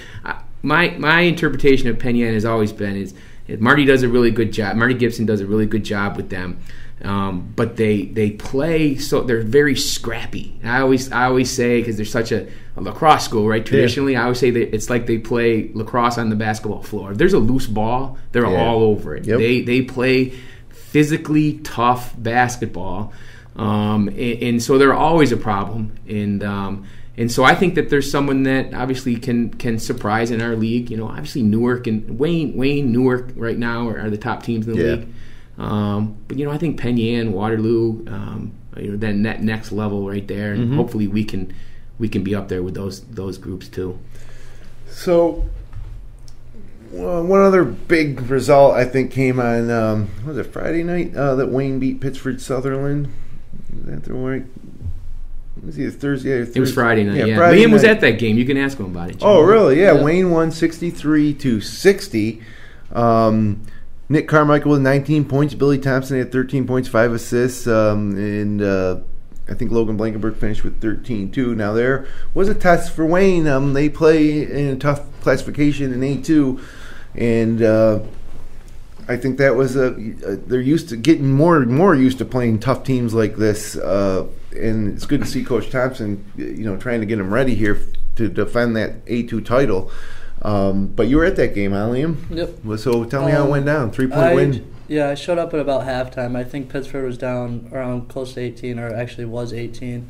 Speaker 4: my interpretation of Penn Yan has always been is Marty does a really good job. Marty Gibson does a really good job with them, but they play so they're very scrappy. I always say, because they're such a lacrosse school, right? Traditionally, I always say that it's like they play lacrosse on the basketball floor. If there's a loose ball, they're all over it. Yep. They play physically tough basketball, and so they're always a problem. And so I think that there's someone that obviously can surprise in our league. Obviously Newark and Wayne, Newark right now are the top teams in the league. But I think Penn Yan, Waterloo, then that next level right there, and hopefully we can be up there with those groups too.
Speaker 3: So. One other big result, I think, came on, was it Friday night, that Wayne beat Pittsford Sutherland? Is that the right? Was it Thursday?
Speaker 4: It was Friday night, yeah.
Speaker 3: Friday
Speaker 4: Liam was
Speaker 3: night.
Speaker 4: at that game. You can ask him about it, Jim.
Speaker 3: Oh, really? Yeah. Wayne won 63-60. Nick Carmichael with 19 points. Billy Thompson had 13 points, 5 assists, and I think Logan Blankenberg finished with 13 too. Now there was a test for Wayne. They play in a tough classification in A2, and I think that was they're used to getting more and more used to playing tough teams like this, and it's good to see Coach Thompson, trying to get them ready here to defend that A2 title. But you were at that game, huh, Liam?
Speaker 6: Yep.
Speaker 3: So tell me how it went down. 3-point win.
Speaker 6: Yeah, I showed up at about halftime. I think Pittsford was down around close to 18, or actually was 18.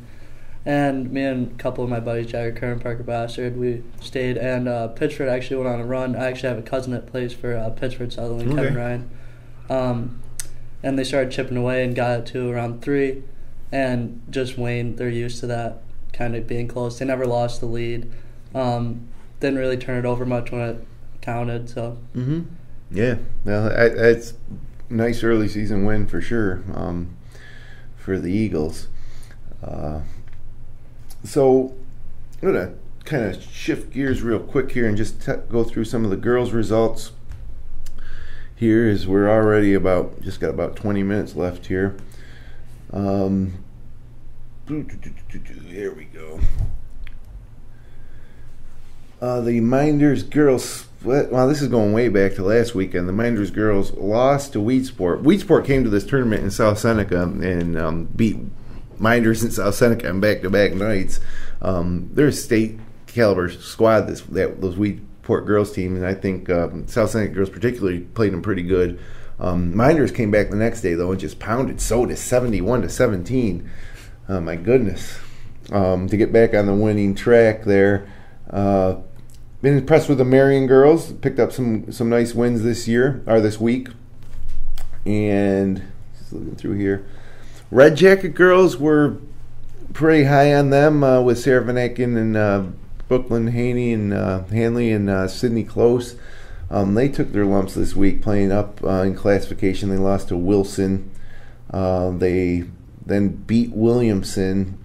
Speaker 6: And me and a couple of my buddies, Jagger Kerr and Parker Bassard, we stayed. And Pittsford actually went on a run. I actually have a cousin that plays for Pittsford Sutherland, Kevin Ryan. And they started chipping away and got it to around 3. And just Wayne, they're used to that kind of being close. They never lost the lead. Didn't really turn it over much when it counted. So.
Speaker 3: Yeah, well, it's nice early season win for sure for the Eagles. So I'm going to kind of shift gears real quick here and just go through some of the girls' results here, as we're already just got about 20 minutes left here. Here we go. The Minders girls. Well, this is going way back to last weekend. The Minders girls lost to Weedsport. Weedsport came to this tournament in South Seneca and beat Minders in South Seneca on back-to-back nights. They're a state caliber squad. Those Weedsport girls team, and I think South Seneca girls particularly played them pretty good. Minders came back the next day though and just pounded Soda 71-17. Oh my goodness! To get back on the winning track there. Been impressed with the Marion girls. Picked up some nice wins this week. And just looking through here, Red Jacket girls were pretty high on them with Sarah Van Aken and Brooklyn Haney and Hanley and Sydney Close. They took their lumps this week playing up in classification. They lost to Wilson. They then beat Williamson,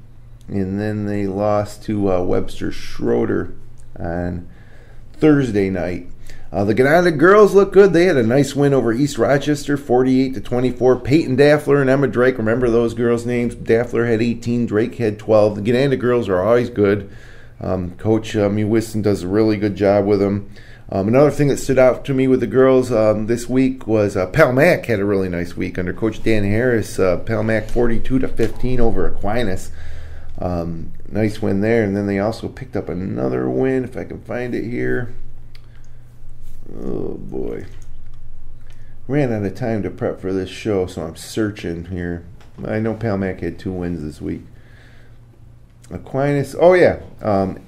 Speaker 3: and then they lost to Webster Schroeder on Thursday night. The Granada girls look good. They had a nice win over East Rochester, 48-24. Peyton Daffler and Emma Drake. Remember those girls' names? Daffler had 18, Drake had 12. The Granada girls are always good. Coach Mewiston does a really good job with them. Another thing that stood out to me with the girls this week was Palmac had a really nice week under Coach Dan Harris. Palmac 42-15 over Aquinas. Nice win there. And then they also picked up another win, if I can find it here. Oh boy, ran out of time to prep for this show, so I'm searching here. I know Palmac had 2 wins this week. Aquinas, at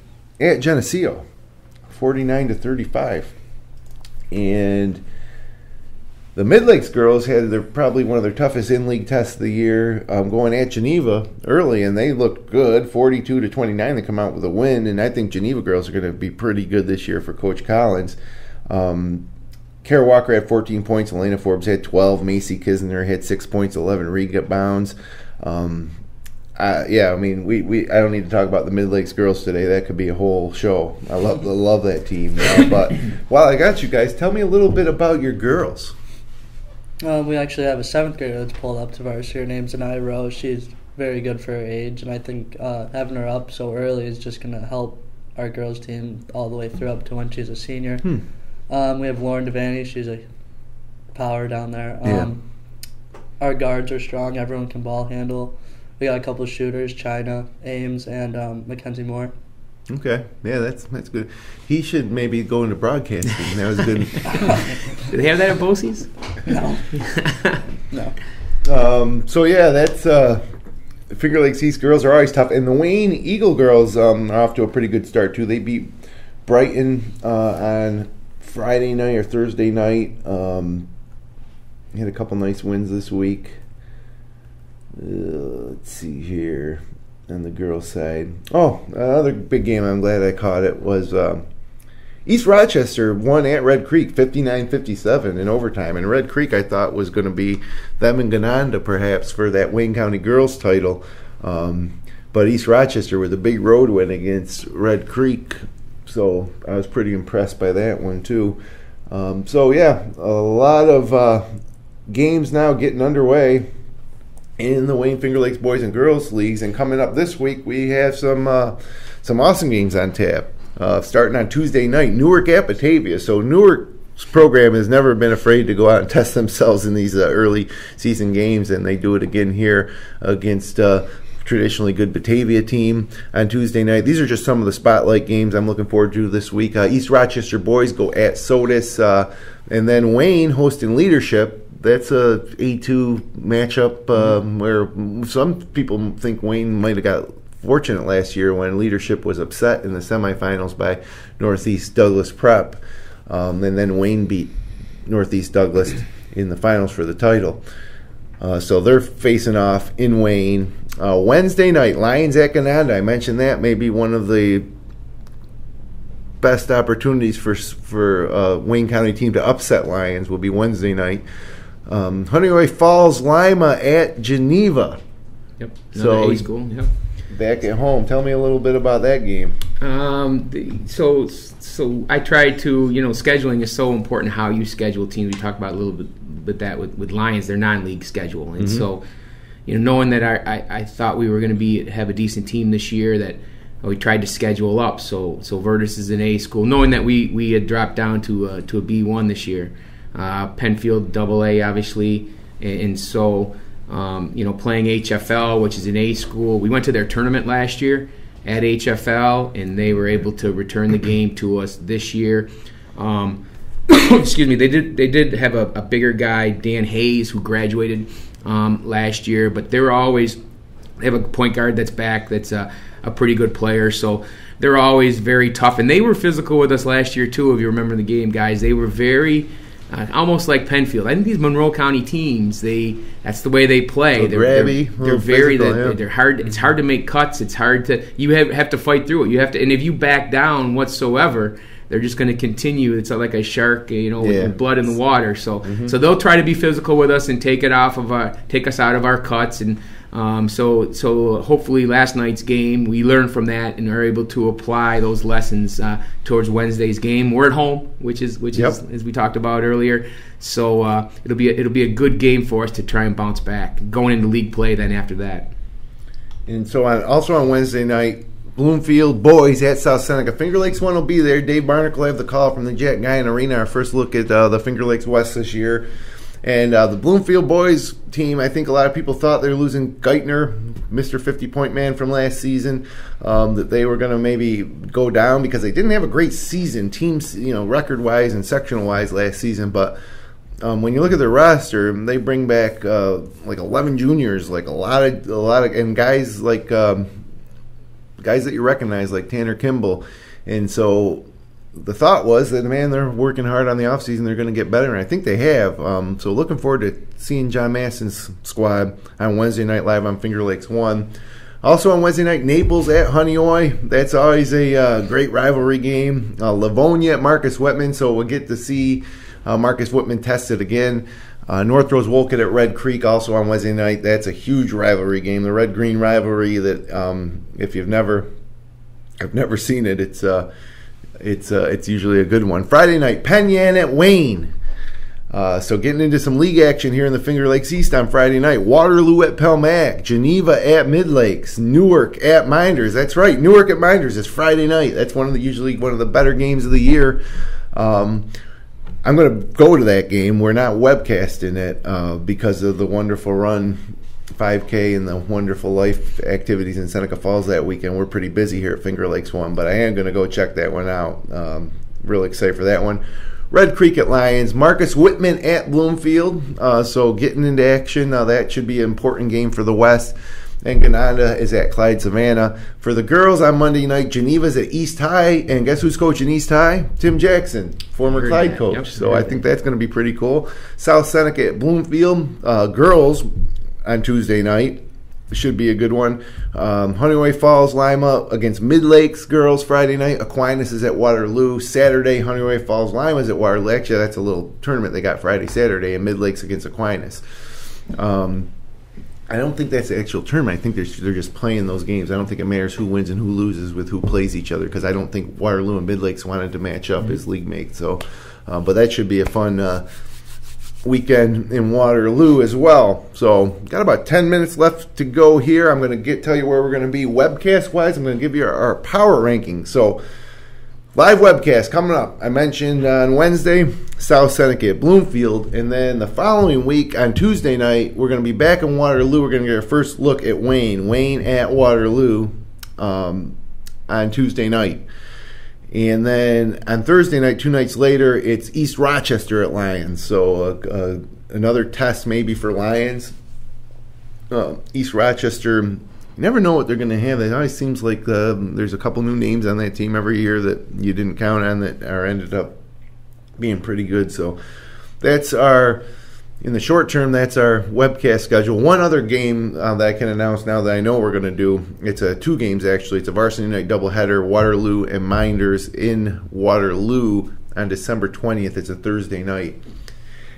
Speaker 3: Geneseo, 49-35. And the Mid-Lakes girls had probably one of their toughest in-league tests of the year, going at Geneva early, and they looked good, 42-29. They come out with a win, and I think Geneva girls are going to be pretty good this year for Coach Collins. Kara Walker had 14 points, Elena Forbes had 12, Macy Kisner had 6 points, 11 Riga Bounds. I don't need to talk about the Mid-Lakes girls today. That could be a whole show. I love that team. But while I got you guys, tell me a little bit about your girls.
Speaker 6: We actually have a 7th grader that's pulled up to varsity. Her name's Anaya Rose. She's very good for her age, and I think having her up so early is just going to help our girls team all the way through up to when she's a senior. We have Lauren Devaney. She's a power down there. Our guards are strong. Everyone can ball handle. We got a couple of shooters, China, Ames, and Mackenzie Moore.
Speaker 3: Okay, yeah, that's good. He should maybe go into broadcasting. That was good.
Speaker 4: Do they have that at BOCES?
Speaker 6: No.
Speaker 3: That's Finger Lakes East girls are always tough, and the Wayne Eagle girls are off to a pretty good start too. They beat Brighton on Friday night or Thursday night. Had a couple nice wins this week. Let's see here on the girls' side. Oh, another big game. I'm glad I caught it. Was East Rochester won at Red Creek 59-57 in overtime. And Red Creek, I thought, was going to be them and Gananda perhaps for that Wayne County girls title. But East Rochester with a big road win against Red Creek. So I was pretty impressed by that one too. A lot of games now getting underway in the Wayne Finger Lakes Boys and Girls Leagues. And coming up this week, we have some awesome games on tap. Starting on Tuesday night, Newark at Batavia. So Newark's program has never been afraid to go out and test themselves in these early season games, and they do it again here against traditionally good Batavia team on Tuesday night. These are just some of the spotlight games I'm looking forward to this week. East Rochester boys go at Sodus, and then Wayne hosting Leadership. That's a A2 matchup where some people think Wayne might have got fortunate last year when Leadership was upset in the semifinals by Northeast Douglas Prep, and then Wayne beat Northeast Douglas in the finals for the title. So they're facing off in Wayne. Wednesday night, Lions at Gananda. I mentioned that may be one of the best opportunities for Wayne County team to upset Lions will be Wednesday night. Honeyway Falls Lima at Geneva.
Speaker 4: Yep. Another A school. Yep.
Speaker 3: Back at home. Tell me a little bit about that game.
Speaker 4: So I try to, scheduling is so important how you schedule teams. We talked about a little bit that with Lions, their non-league schedule. And so, knowing that I thought we were going to have a decent team this year, that we tried to schedule up. So Virtus is an A school, knowing that we had dropped down to a B1 this year. Penfield AA, obviously, and so playing HFL, which is an A school. We went to their tournament last year at HFL, and they were able to return the game to us this year. Excuse me. They did have a bigger guy, Dan Hayes, who graduated last year, but they have a point guard that's back that's a pretty good player, so they're always very tough, and they were physical with us last year too. If you remember the game, guys, they were very almost like Penfield. I think these Monroe County teams, that's the way they play. They're very physical, they're hard. It's hard to make cuts. It's hard to have to fight through it. You have to, and if you back down whatsoever, they're just going to continue. It's like a shark, with blood in the water. So they'll try to be physical with us and take us out of our cuts. And so hopefully last night's game, we learned from that and are able to apply those lessons towards Wednesday's game. We're at home, which is as we talked about earlier. So it'll be a good game for us to try and bounce back going into league play. Then after that,
Speaker 3: and so also on Wednesday night, Bloomfield boys at South Seneca. Finger Lakes 1 will be there. Dave Barnick will have the call from the Jack Guyan Arena. Our first look at the Finger Lakes West this year. And the Bloomfield boys team, I think a lot of people thought they were losing Geithner, Mr. 50-point man from last season, that they were going to maybe go down because they didn't have a great season, teams, record-wise and sectional-wise last season. But when you look at the roster, they bring back like 11 juniors, like a lot of, and guys like guys that you recognize like Tanner Kimball. And so the thought was that, man, they're working hard on the offseason. They're going to get better, and I think they have. So looking forward to seeing John Masson's squad on Wednesday night live on Finger Lakes 1. Also on Wednesday night, Naples at Honeoye. That's always a great rivalry game. Livonia at Marcus Whitman, so we'll get to see Marcus Whitman tested again. North Rose Wolcott at Red Creek also on Wednesday night. That's a huge rivalry game, the red-green rivalry that if I've never seen it, it's usually a good one. Friday night, Penn Yan at Wayne. So getting into some league action here in the Finger Lakes East on Friday night. Waterloo at Pelmac, Geneva at Mid-Lakes, Newark at Minders. That's right, Newark at Minders is Friday night. That's usually one of the better games of the year. I'm going to go to that game. We're not webcasting it because of the wonderful run 5K and the wonderful life activities in Seneca Falls that weekend. We're pretty busy here at Finger Lakes 1, but I am going to go check that one out. Really excited for that one. Red Creek at Lions, Marcus Whitman at Bloomfield. So getting into action. That should be an important game for the West. And Gananda is at Clyde Savannah. For the girls on Monday night, Geneva's at East High. And guess who's coaching East High? Tim Jackson, former Clyde coach. Yep, so I think that's going to be pretty cool. South Seneca at Bloomfield. Girls on Tuesday night. Should be a good one. Honeoye Falls Lima against Mid-Lakes girls Friday night. Aquinas is at Waterloo. Saturday, Honeoye Falls Lima is at Waterloo. Actually, that's a little tournament they got Friday, Saturday, and Mid-Lakes against Aquinas. I don't think that's the actual tournament. I think they're just playing those games. I don't think it matters who wins and who loses with who plays each other, because I don't think Waterloo and Mid-Lakes wanted to match up as league mates. So, but that should be a fun weekend in Waterloo as well. So got about 10 minutes left to go here. I'm going to tell you where we're going to be webcast wise. I'm going to give you our power rankings. So live webcast coming up. I mentioned on Wednesday, South Seneca at Bloomfield, and then the following week on Tuesday night, we're going to be back in Waterloo. We're going to get our first look at Wayne at Waterloo on Tuesday night. And then on Thursday night, 2 nights later, it's East Rochester at Lions. So another test maybe for Lions. East Rochester, you never know what they're going to have. It always seems like there's a couple new names on that team every year that you didn't count on that are ended up being pretty good. So that's in the short term, that's our webcast schedule. One other game that I can announce now that I know we're going to do, it's 2 games actually. It's a varsity night doubleheader, Waterloo and Minders in Waterloo on December 20th. It's a Thursday night.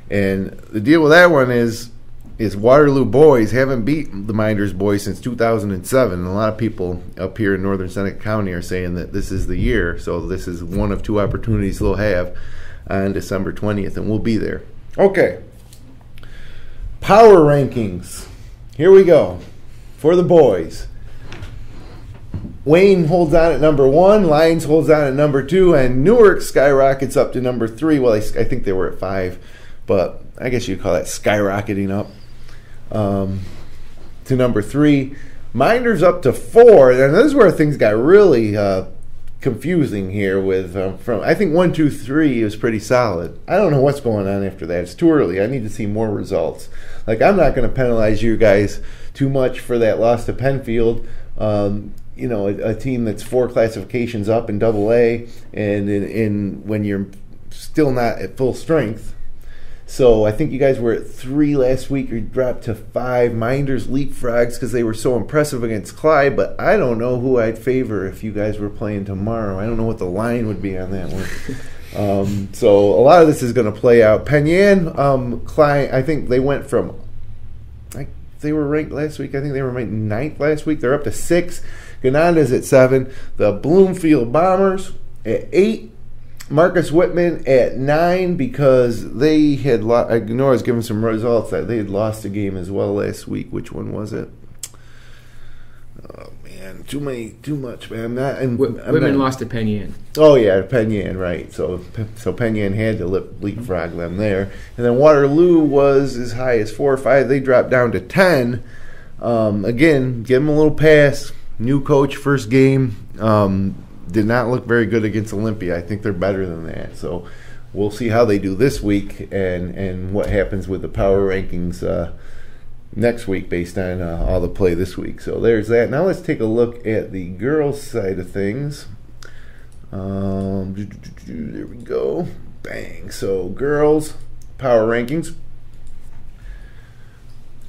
Speaker 3: And the deal with that one is Waterloo boys haven't beat the Minders boys since 2007. And a lot of people up here in northern Seneca County are saying that this is the year. So this is one of 2 opportunities they'll have on December 20th, and we'll be there. Okay. Power rankings. Here we go. For the boys. Wayne holds on at number 1, Lyons holds on at number 2, and Newark skyrockets up to number 3. Well, I think they were at 5, but I guess you'd call that skyrocketing up to number 3. Minder's up to 4, and this is where things got really confusing here with from I think 1, 2, 3 is pretty solid. I don't know what's going on after that. It's too early. I need to see more results. Like, I'm not going to penalize you guys too much for that loss to Penfield. A team that's 4 classifications up in AA, and in when you're still not at full strength. So I think you guys were at 3 last week. You dropped to 5. Minders leapfrogs because they were so impressive against Clyde, but I don't know who I'd favor if you guys were playing tomorrow. I don't know what the line would be on that one. So a lot of this is going to play out. Penn Yan, Clyde, I think they went from, they were ranked last week. I think they were ranked 9th last week. They're up to 6. Ganonda's at 7. The Bloomfield Bombers at 8. Marcus Whitman at 9 because they had lost. I know I was giving some results that they had lost a game as well last week. Which one was it? Oh man, too much, man.
Speaker 4: Whitman lost to Penn Yan.
Speaker 3: Oh yeah, Penn Yan, right? So Penn Yan had to leapfrog them there, and then Waterloo was as high as 4 or 5. They dropped down to 10. Again, give them a little pass. New coach, first game. Did not look very good against Olympia. I think they're better than that. So we'll see how they do this week and what happens with the power rankings next week based on all the play this week. So there's that. Now let's take a look at the girls' side of things. There we go. Bang. So girls, power rankings.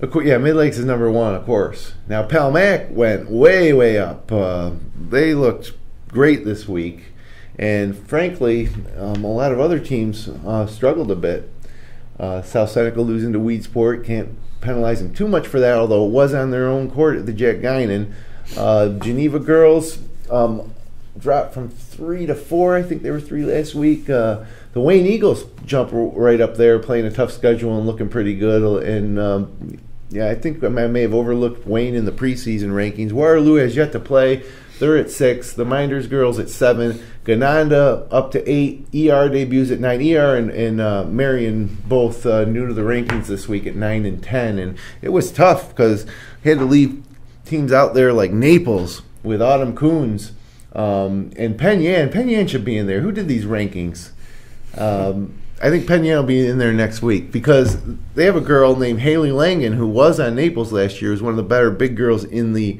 Speaker 3: Yeah, Mid Lakes is number 1, of course. Now Palmac went way, way up. They looked great this week, and frankly, a lot of other teams struggled a bit. South Seneca losing to Weedsport, can't penalize them too much for that, although it was on their own court at the Jack Guinan. Geneva girls dropped from 3 to 4. I think they were 3 last week. The Wayne Eagles jump right up there, playing a tough schedule and looking pretty good. And I think I may have overlooked Wayne in the preseason rankings. Waterloo has yet to play. They're at 6. The Minders girls at 7. Ganonda up to 8. ER debuts at 9. ER and Marion both new to the rankings this week at 9 and 10. And it was tough because had to leave teams out there like Naples with Autumn Coons and Penn Yan. Penn Yan should be in there. Who did these rankings? I think Penn Yan will be in there next week because they have a girl named Haley Langan who was on Naples last year, was one of the better big girls in the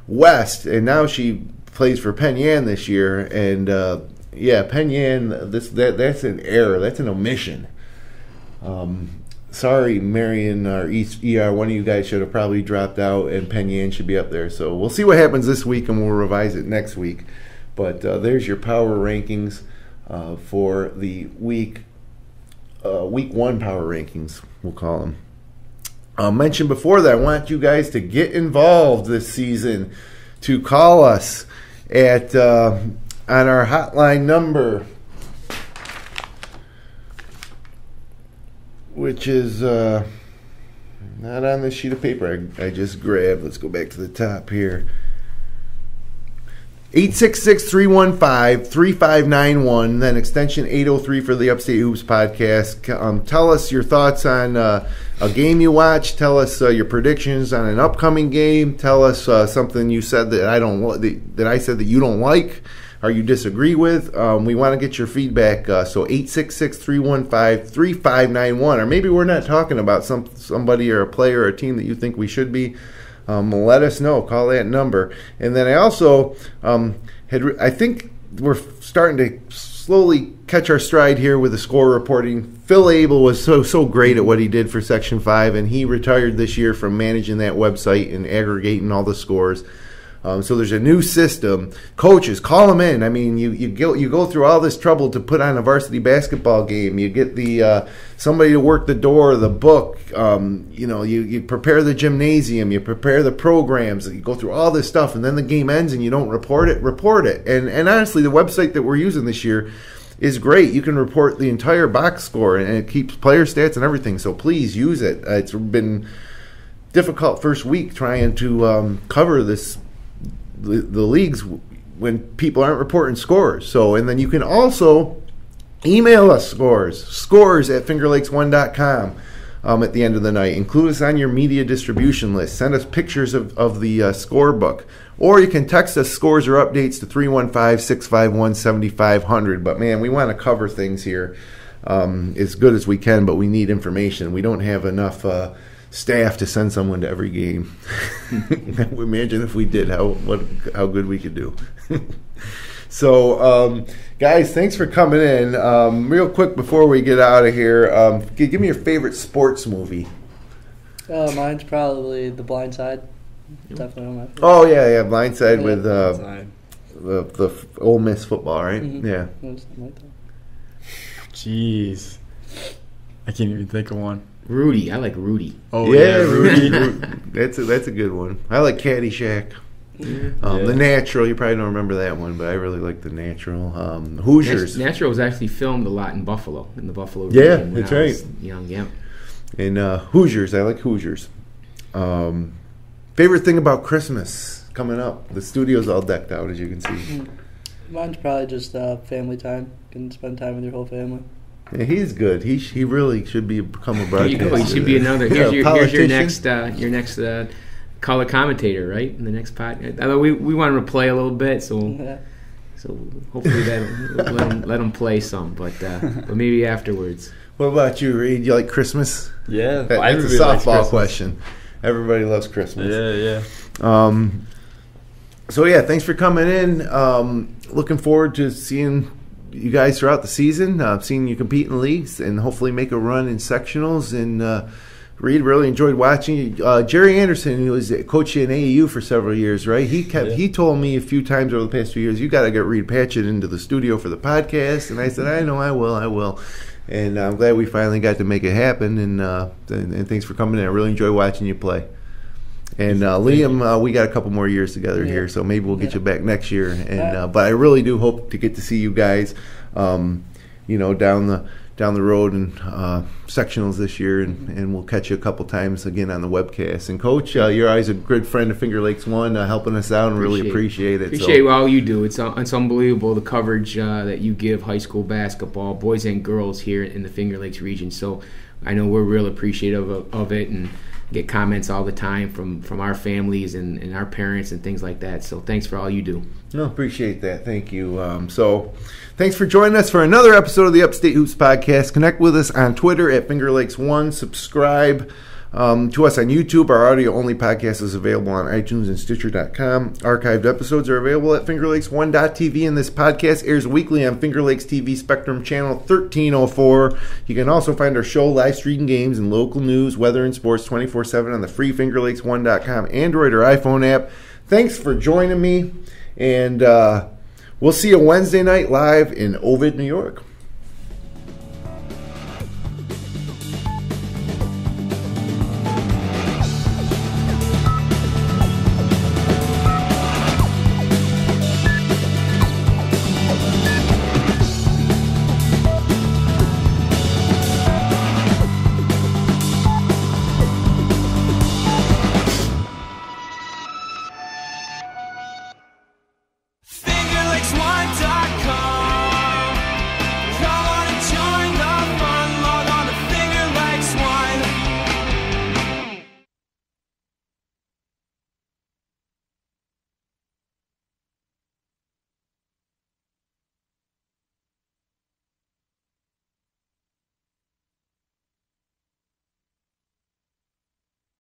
Speaker 3: West, and now she plays for Penn Yan this year. And Penn Yan, that's an error, that's an omission. Sorry, Marion or East ER, one of you guys should have probably dropped out, and Penn Yan should be up there. So we'll see what happens this week, and we'll revise it next week. But there's your power rankings for the week 1 power rankings, we'll call them. I mentioned before that I want you guys to get involved this season, to call us at on our hotline number, which is not on this sheet of paper I just grabbed. Let's go back to the top here. 866-315-3591, then extension 803 for the Upstate Hoops podcast. Tell us your thoughts on a game you watched. Tell us your predictions on an upcoming game. Tell us something you said that I said that you don't like or you disagree with. We want to get your feedback. So 866-315-3591, or maybe we're not talking about somebody or a player or a team that you think we should be. Let us know. Call that number. And then I also I think we're starting to slowly catch our stride here with the score reporting. Phil Abel was so great at what he did for Section 5, and he retired this year from managing that website and aggregating all the scores. So there's a new system. Coaches, call them in. I mean, you go through all this trouble to put on a varsity basketball game. You get the somebody to work the door, the book. You prepare the gymnasium. You prepare the programs. You go through all this stuff, and then the game ends and you don't report it. Report it. And honestly, the website that we're using this year is great. You can report the entire box score, and it keeps player stats and everything. So please use it. It's been difficult first week trying to cover this the leagues when people aren't reporting scores. So, and then you can also email us scores at fingerlakes1.com at the end of the night. Include us on your media distribution list. Send us pictures of the scorebook. Or you can text us scores or updates to 315-651-7500. But, man, we want to cover things here as good as we can, but we need information. We don't have enough staff to send someone to every game. Imagine if we did, how good we could do. So, guys, thanks for coming in. Real quick before we get out of here, give me your favorite sports movie.
Speaker 6: Mine's probably The Blind Side. Definitely one of my favorites.
Speaker 3: Oh, yeah, Blindside with the Ole Miss football, right?
Speaker 6: Mm-hmm.
Speaker 3: Yeah.
Speaker 6: Something like that.
Speaker 5: Jeez. I can't even think of one.
Speaker 4: Rudy. I like Rudy.
Speaker 5: Oh,
Speaker 3: yeah,
Speaker 5: Rudy.
Speaker 3: That's a good one. I like Caddyshack.
Speaker 4: Yeah.
Speaker 3: The Natural, you probably don't remember that one, but I really like The Natural. Hoosiers.
Speaker 4: Natural was actually filmed a lot in Buffalo, in the Buffalo
Speaker 3: Yeah,
Speaker 4: region when
Speaker 3: that's
Speaker 4: I was
Speaker 3: right.
Speaker 4: young, yeah.
Speaker 3: And Hoosiers, I like Hoosiers. Favorite thing about Christmas coming up? The studio's all decked out, as you can see.
Speaker 6: Mine's probably just family time. Can spend time with your whole family.
Speaker 3: Yeah, he's good. He really should become a
Speaker 4: Here
Speaker 3: broadcaster.
Speaker 4: you go. He should be another.
Speaker 3: Yeah,
Speaker 4: Here's your
Speaker 3: politician.
Speaker 4: next color commentator, right? In the next pod. Although we want him to play a little bit, so hopefully let him play some, but maybe afterwards.
Speaker 3: What about you, Reid? You like Christmas?
Speaker 5: Yeah.
Speaker 3: That's a
Speaker 5: Everybody likes
Speaker 3: softball
Speaker 5: Christmas.
Speaker 3: question. Everybody loves Christmas.
Speaker 5: Yeah.
Speaker 3: So, yeah, thanks for coming in. Looking forward to seeing you guys throughout the season, seeing you compete in leagues, and hopefully make a run in sectionals. And Reid, really enjoyed watching you. Jerry Anderson, who was coaching in AAU for several years, right? He told me a few times over the past few years, you got to get Reid Patchett into the studio for the podcast. And I said, I know, I will. And I'm glad we finally got to make it happen. And thanks for coming in. I really enjoy watching you play. And Liam, we got a couple more years together here, so maybe we'll get you back next year. And but I really do hope to get to see you guys, down the road and sectionals this year, and we'll catch you a couple times again on the webcast. And Coach, you're always a good friend of Finger Lakes One, helping us out, and really appreciate it.
Speaker 4: Appreciate all you do. It's unbelievable, the coverage that you give high school basketball, boys and girls here in the Finger Lakes region. So I know we're real appreciative of it, and get comments all the time from our families and our parents and things like that. So thanks for all you do.
Speaker 3: No, appreciate that. Thank you. So thanks for joining us for another episode of the Upstate Hoops Podcast. Connect with us on Twitter at FingerLakes1. Subscribe to us on YouTube. Our audio-only podcast is available on iTunes and Stitcher.com. Archived episodes are available at FingerLakes1.tv, and this podcast airs weekly on Finger Lakes TV Spectrum Channel 1304. You can also find our show, live streaming games, and local news, weather, and sports 24/7 on the free FingerLakes1.com Android or iPhone app. Thanks for joining me, and we'll see you Wednesday night live in Ovid, New York.